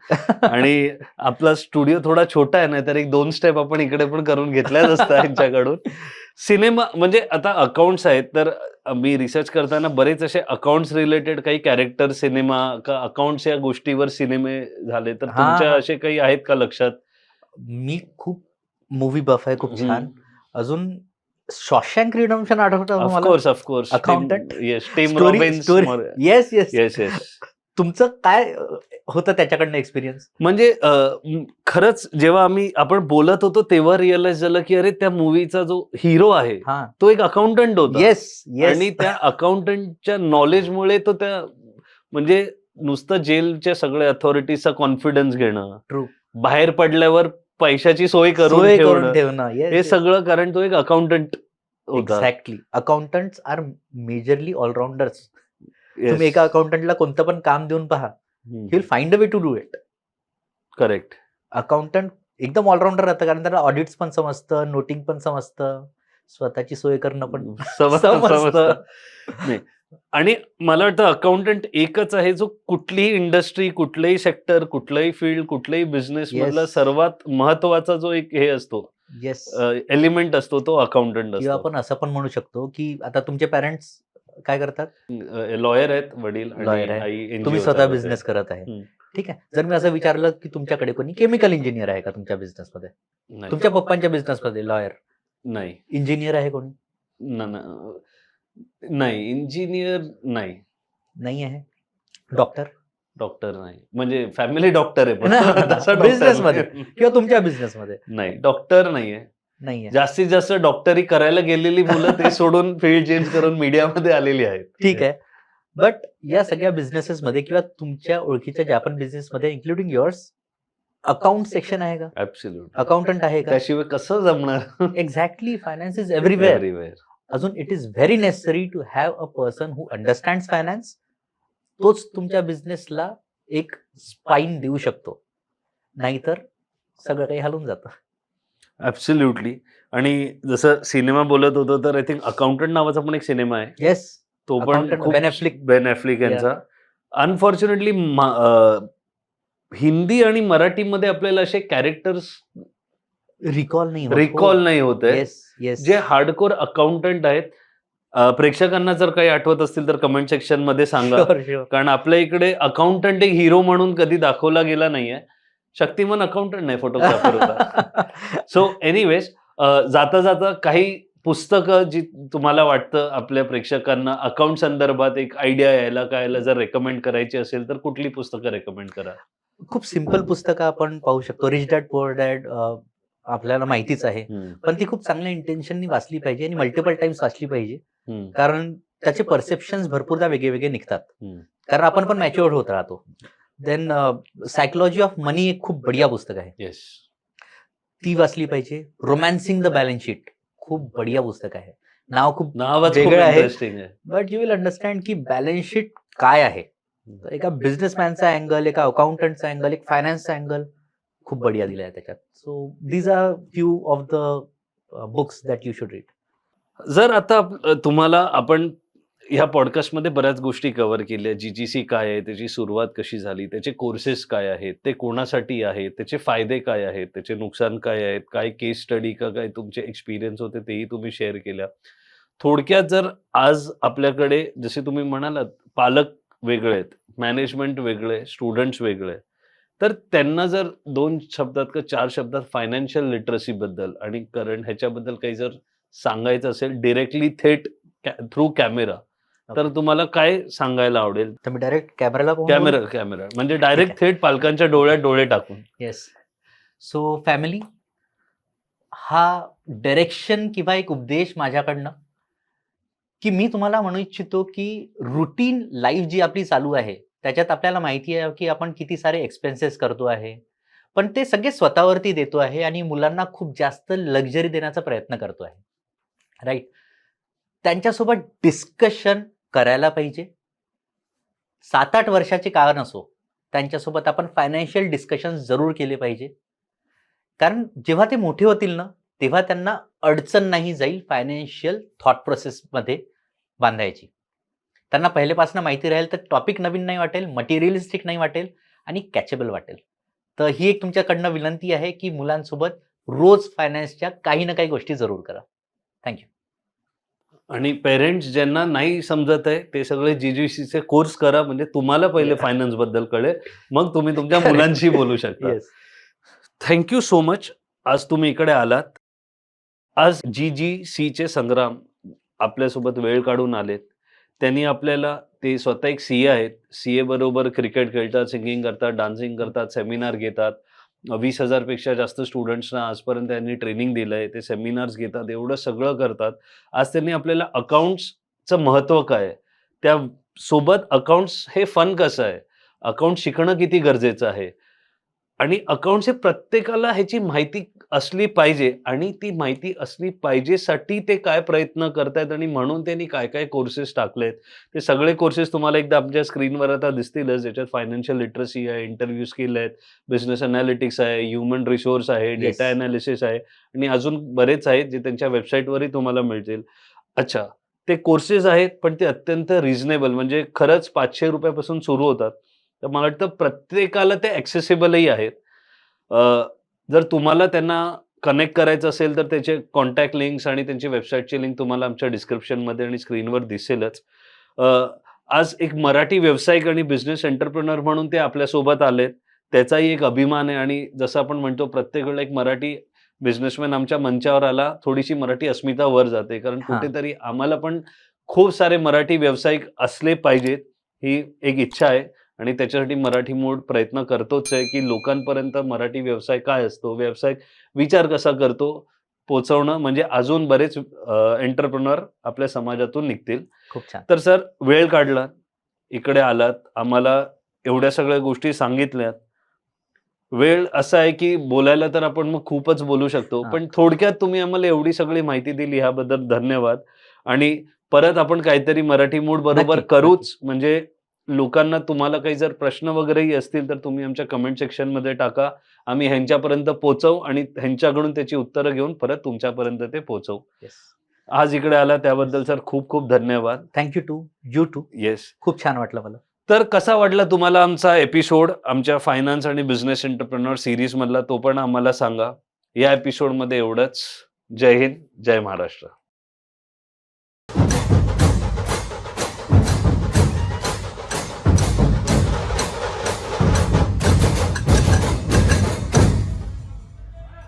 आणि आपला स्टुडिओ थोडा छोटा आहे ना तर 1-2 स्टेप आपण इकडे पण करून घेतल्याच असतात यांच्याकडून. सिनेमा म्हणजे आता अकाउंट्स आहेत तर मी रिसर्च करताना बरेच असे अकाउंट्स रिलेटेड काही कॅरेक्टर सिनेमा का अकाउंट्स या गोष्टीवर सिनेमे झाले तर हा, तुमच्या हा. असे काही आहेत का लक्षात? मी खूप मूवी बफ आहे, खूप छान. हम्म. अजून शॉशँक रिडेम्पशन आठवतं मला. Of course Accountant? Yes team Robbins. Yes yes. Yes yes. तुमचं काय होतं त्याच्याकडनं एक्सपिरियन्स? म्हणजे खरंच जेव्हा आपण बोलत होतो तेव्हा रिअलाइज झालं की अरे त्या मूवीचा जो हिरो आहे हा. तो एक अकाउंटंट होता. येस आणि येस. त्या अकाउंटंटच्या नॉलेजमुळे तो त्या म्हणजे नुसतं जेलच्या सगळ्या अथॉरिटीजचा कॉन्फिडन्स घेणं, True. बाहेर पडल्यावर पैशाची सोय करून सोय करून ठेवणं, ठेवणं. हे येस. सगळं कारण तो एक अकाउंटंट होता. Exactly. Accountants are majorly allrounders. Yes. तुम्ही एका अकाउंटंटला कोणतं पण काम देऊन पहा, hmm. He will find a way to do it. Correct. Accountant एकदम ऑलराऊंडर राहतं, कारण त्याला ऑडिट्स पण समजतं, नोटिंग पण समजतं, स्वतःची सोय करणं पण समजतं. नाही, आणि मला वाटतं अकाउंटंट एकच आहे जो कुठलीही इंडस्ट्री, कुठलंही सेक्टर, कुठलंही फील्ड, कुठल्याही बिझनेस मधला Yes. सर्वात महत्वाचा जो एक हे असतो, येस. एलिमेंट असतो, तो अकाउंटंट किंवा असतो. आपण असं पण म्हणू शकतो की आता तुमचे पॅरेंट्स काय करतात? लॉयर आहेत वडील, आणि Lawyer आहे. आई NGO तुम्ही स्वतः चालवते. बिझनेस करत आहे. हम्म. ठीक आहे. जर मी असं विचारलं की तुमच्याकडे कोणी केमिकल इंजिनियर आहे का तुमच्या बिझनेसमध्ये? नाही, तुमच्या पप्पांच्या बिझनेसमध्ये लॉयर, नाही, इंजिनियर आहे कोणी? नाही, इंजिनियर नाही, नाही आहे. डॉक्टर डॉक्टर नाही, म्हणजे फॅमिली डॉक्टर आहे पण तसा doctor बिझनेस मध्ये नाही. किंवा तुमच्या बिझनेसमध्ये नाही, डॉक्टर नाहीये. नाहीये. जास्तीत जास्त डॉक्टरी करायला गेलेली मुलं ते सोडून फील्ड चेंज करून मीडियामध्ये आलेली आहेत. ठीक आहे. बट या सगळ्या बिझनेसेस मध्ये किंवा तुमच्या ओळखीच्या ज्या पण बिझनेस मध्ये इन्क्लुडिंग युअर्स, अकाउंट सेक्शन आहे का? ऍब्सोल्युट. अकाउंटंट आहे का? त्याशिवाय कसं जमणार? Exactly. Finance is everywhere. Everywhere. अजून it is very necessary to have a person who understand finance. तोच तुमच्या बिझनेसला एक स्पाईन देऊ शकतो, नाहीतर सगळं काही हलून जातं. ऍब्सोल्युटली. आणि जसं सिनेमा बोलत होतो, तर आय थिंक अकाउंटंट नावाचा पण एक सिनेमा आहे, येस. तो पण Accountant, खूप Ben Affleck. बेन ॲफ्लिक यांचा. अनफॉर्च्युनेटली हिंदी आणि मराठीमध्ये आपल्याला असे कॅरेक्टर्स रिकॉल नाही रिकॉल नाही होत आहे, येस येस. जे हार्डकोर अकाउंटंट आहेत. प्रेक्षकांना जर काही आठवत असतील तर कमेंट सेक्शन मध्ये सांगा, शुअर शुअर. कारण आपल्या इकडे अकाउंटंट एक हिरो म्हणून कधी दाखवला गेला नाहीये. शक्तिमान अकाउंटंट नाही, फोटोग्राफर होता. सो एनिवेज, जाता जाता काही पुस्तकं जी तुम्हाला वाटतं आपल्या प्रेक्षकांना अकाउंट संदर्भात एक आयडिया यायला काय जर रेकमेंड करायची असेल तर कुठली पुस्तकं रेकमेंड करा? खूप सिंपल पुस्तकं आपण पाहू शकतो. रिच डॅड पुअर डॅड आपल्याला माहितीच आहे, पण ती खूप चांगल्या इंटेन्शननी वाचली पाहिजे आणि मल्टिपल टाइम्स वाचली पाहिजे, कारण त्याचे परसेप्शन भरपूरदा वेगळे वेगळे निघतात, कारण आपण पण मॅच्युअर्ड होत राहतो. देन सायकोलॉजी ऑफ मनी एक खूप बढिया पुस्तक आहे, येस. ती वाचली पाहिजे. रोमॅन्सिंग द बॅलन्स शीट खूप बढिया पुस्तक आहे. नाव खूप नावच खूप वेगळं आहे, इंटरेस्टिंग आहे. बट यू विल अंडरस्टँड की बॅलन्स शीट काय आहे. तर एका बिझनेसमॅनचा अँगल, एका अकाउंटंटचा अँगल, एक फायनान्सचा अँगल खूप बढिया दिला आहे त्याच्यात. So these are few of the books that you should read. जर आता तुम्हाला, आपण ह्या पॉडकास्टमध्ये बऱ्याच गोष्टी कव्हर केल्या. जीजीसी काय आहे, त्याची सुरुवात कशी झाली, त्याचे कोर्सेस काय आहेत, ते कोणासाठी आहेत, त्याचे फायदे काय आहेत, त्याचे नुकसान काय आहेत, काय केस स्टडी का काय तुमचे एक्सपिरियन्स होते तेही तुम्ही शेअर केल्या. थोडक्यात जर आज आपल्याकडे, जसे तुम्ही म्हणालात, पालक वेगळे आहेत, मॅनेजमेंट वेगळे, स्टुडंट्स वेगळे, तर त्यांना जर 2 शब्दात का 4 शब्दात फायनान्शियल लिटरसी बद्दल आणि करंट ह्याच्याबद्दल काही जर सांगायचं असेल डिरेक्टली थेट थ्रू कॅमेरा, तर तुम्हाला काय सांगायला आवडेल? तर मी डायरेक्ट कॅमेराला कॅमेरा म्हणजे डायरेक्ट थेट पालकांच्या डोळ्यात डोळे टाकून. येस. सो फॅमिली, हा डायरेक्शन किंवा एक उपदेश माझ्याकडनं, की मी तुम्हाला म्हणू इच्छितो की रुटीन लाईफ जी आपली चालू आहे त्याच्यात आपल्याला माहिती आहे की आपण किती सारे एक्सपेन्सेस करतो आहे, पण ते सगळे स्वतःवरती देतो आहे आणि मुलांना खूप जास्त लक्झरी देण्याचा प्रयत्न करतो आहे, राईट. त्यांच्यासोबत डिस्कशन करायला पाहिजे. 7-8 वर्षाचे का नसो, त्यांच्यासोबत आपण फायनान्शियल डिस्कशन जरूर केले पाहिजे, कारण जेव्हा ते मोठे होतील ना, तेव्हा त्यांना अडचण नाही जाईल फायनान्शियल थॉट प्रोसेसमध्ये बांधायची. त्यांना पहिलेपासून माहिती राहील, तर टॉपिक नवीन नाही वाटेल, मटेरियलिस्टिक नाही वाटेल आणि कॅचेबल वाटेल. तर ही एक तुमच्याकडनं विनंती आहे की मुलांसोबत रोज फायनान्सच्या काही ना काही गोष्टी जरूर करा. थँक्यू. आणि पेरेंट्स ज्यांना नाही समजत आहे ते सगळे जीजीसीचे कोर्स करा, म्हणजे तुम्हाला पहिले फायनान्स बद्दल कळेल, मग तुम्ही तुमच्या मुलांशी बोलू शकता. येस. Thank you so much. आज तुम्ही इकडे आलात. आज जीजीसीचे संग्राम आपल्यासोबत वेळ काढून आलेत. त्यांनी आपल्याला, ते स्वतः एक सीए आहेत, सीए बरोबर क्रिकेट खेळतात, सिंगिंग करतात, डान्सिंग करतात, सेमिनार घेतात. 20,000 पेक्षा जास्त स्टुडंट्सना आजपर्यंत त्यांनी ट्रेनिंग दिलंय, ते सेमिनार्स घेतात, एवढं सगळं करतात. आज त्यांनी आपल्याला अकाउंट्सचं महत्त्व काय आहे, त्यासोबत अकाउंट्स हे फन कसं आहे, अकाउंट शिकणं किती गरजेचं आहे, आणि अकाउंट्स हे प्रत्येकाला ह्याची माहिती असली पाहिजे आणि ती माहिती असली पाहिजेसाठी ते काय प्रयत्न करतायत आणि म्हणून त्यांनी काय-काय कोर्सेस टाकलेत. ते सगळे कोर्सेस तुम्हाला एकदा आमच्या स्क्रीनवर आता दिसतीलच. ज्याच्यात फायनान्शियल लिटरसी आहे, इंटरव्ह्यू स्किल आहेत, बिझनेस एनालिटिक्स आहे, ह्युमन रिसोर्स आहे, Yes. डेटा एनालिसिस आहे आणि अजून बरेच आहेत जे त्यांच्या वेबसाईटवरही तुम्हाला मिळतील. अच्छा, ते कोर्सेस आहेत, पण ते अत्यंत रिझनेबल म्हणजे खरंच ₹500 पासून सुरू होतात. तर मला वाटतं प्रत्येकाला ते ॲक्सेसिबलही आहेत. जर तुम्हाला त्यांना कनेक्ट करायचं असेल तर त्याचे कॉन्टॅक्ट लिंक्स आणि त्यांची वेबसाईटची लिंक तुम्हाला आमच्या डिस्क्रिप्शनमध्ये आणि स्क्रीनवर दिसेलच. अ, आज एक मराठी व्यावसायिक आणि बिझनेस एंटरप्रेन्योर म्हणून ते आपल्यासोबत आलेत. त्याचाही एक अभिमान आहे आणि जसं आपण म्हणतो प्रत्येक वेळेला एक मराठी बिझनेसमॅन आमच्या मंचावर आला, थोडीशी मराठी अस्मिता वर जाते. कारण हां. कुठेतरी आम्हाला पण खूप सारे मराठी व्यावसायिक असले पाहिजेत, ही एक इच्छा आहे आणि त्याच्यासाठी मराठी मूळ प्रयत्न करतोच आहे, की लोकांपर्यंत मराठी व्यवसाय काय असतो, व्यावसायिक विचार कसा करतो, पोहोचवणं म्हणजे अजून बरेच एंटरप्रेन्योर आपल्या समाजातून निघतील. खूप छान. तर सर वेळ काढलात, इकडे आलात, आम्हाला एवढ्या सगळ्या गोष्टी सांगितल्यात. वेळ असा आहे, की बोलायला तर आपण मग खूपच बोलू शकतो. हां. पण थोडक्यात तुम्ही आम्हाला एवढी सगळी माहिती दिली ह्याबद्दल धन्यवाद. आणि परत आपण काहीतरी मराठी मूड बरोबर नक्की, करूच. म्हणजे लोकांना तुम्हाला काही जर प्रश्न वगैरेही असतील, तर तुम्ही आमच्या कमेंट सेक्शनमध्ये टाका. आम्ही ह्यांच्यापर्यंत पोहोचवू आणि ह्यांच्याकडून त्याची उत्तरं घेऊन परत तुमच्यापर्यंत ते पोहोचवू. येस. आज इकडे आला त्याबद्दल सर खूप खूप धन्यवाद. Thank you too you too. Yes. खूप छान वाटलं मला. तर कसा वाटला तुम्हाला आमचा एपिसोड आमच्या फायनान्स आणि बिझनेस एंटरप्रेन्योर सीरीजमधला तो पण आम्हाला सांगा. या एपिसोडमध्ये एवढंच. जय हिंद, जय महाराष्ट्र.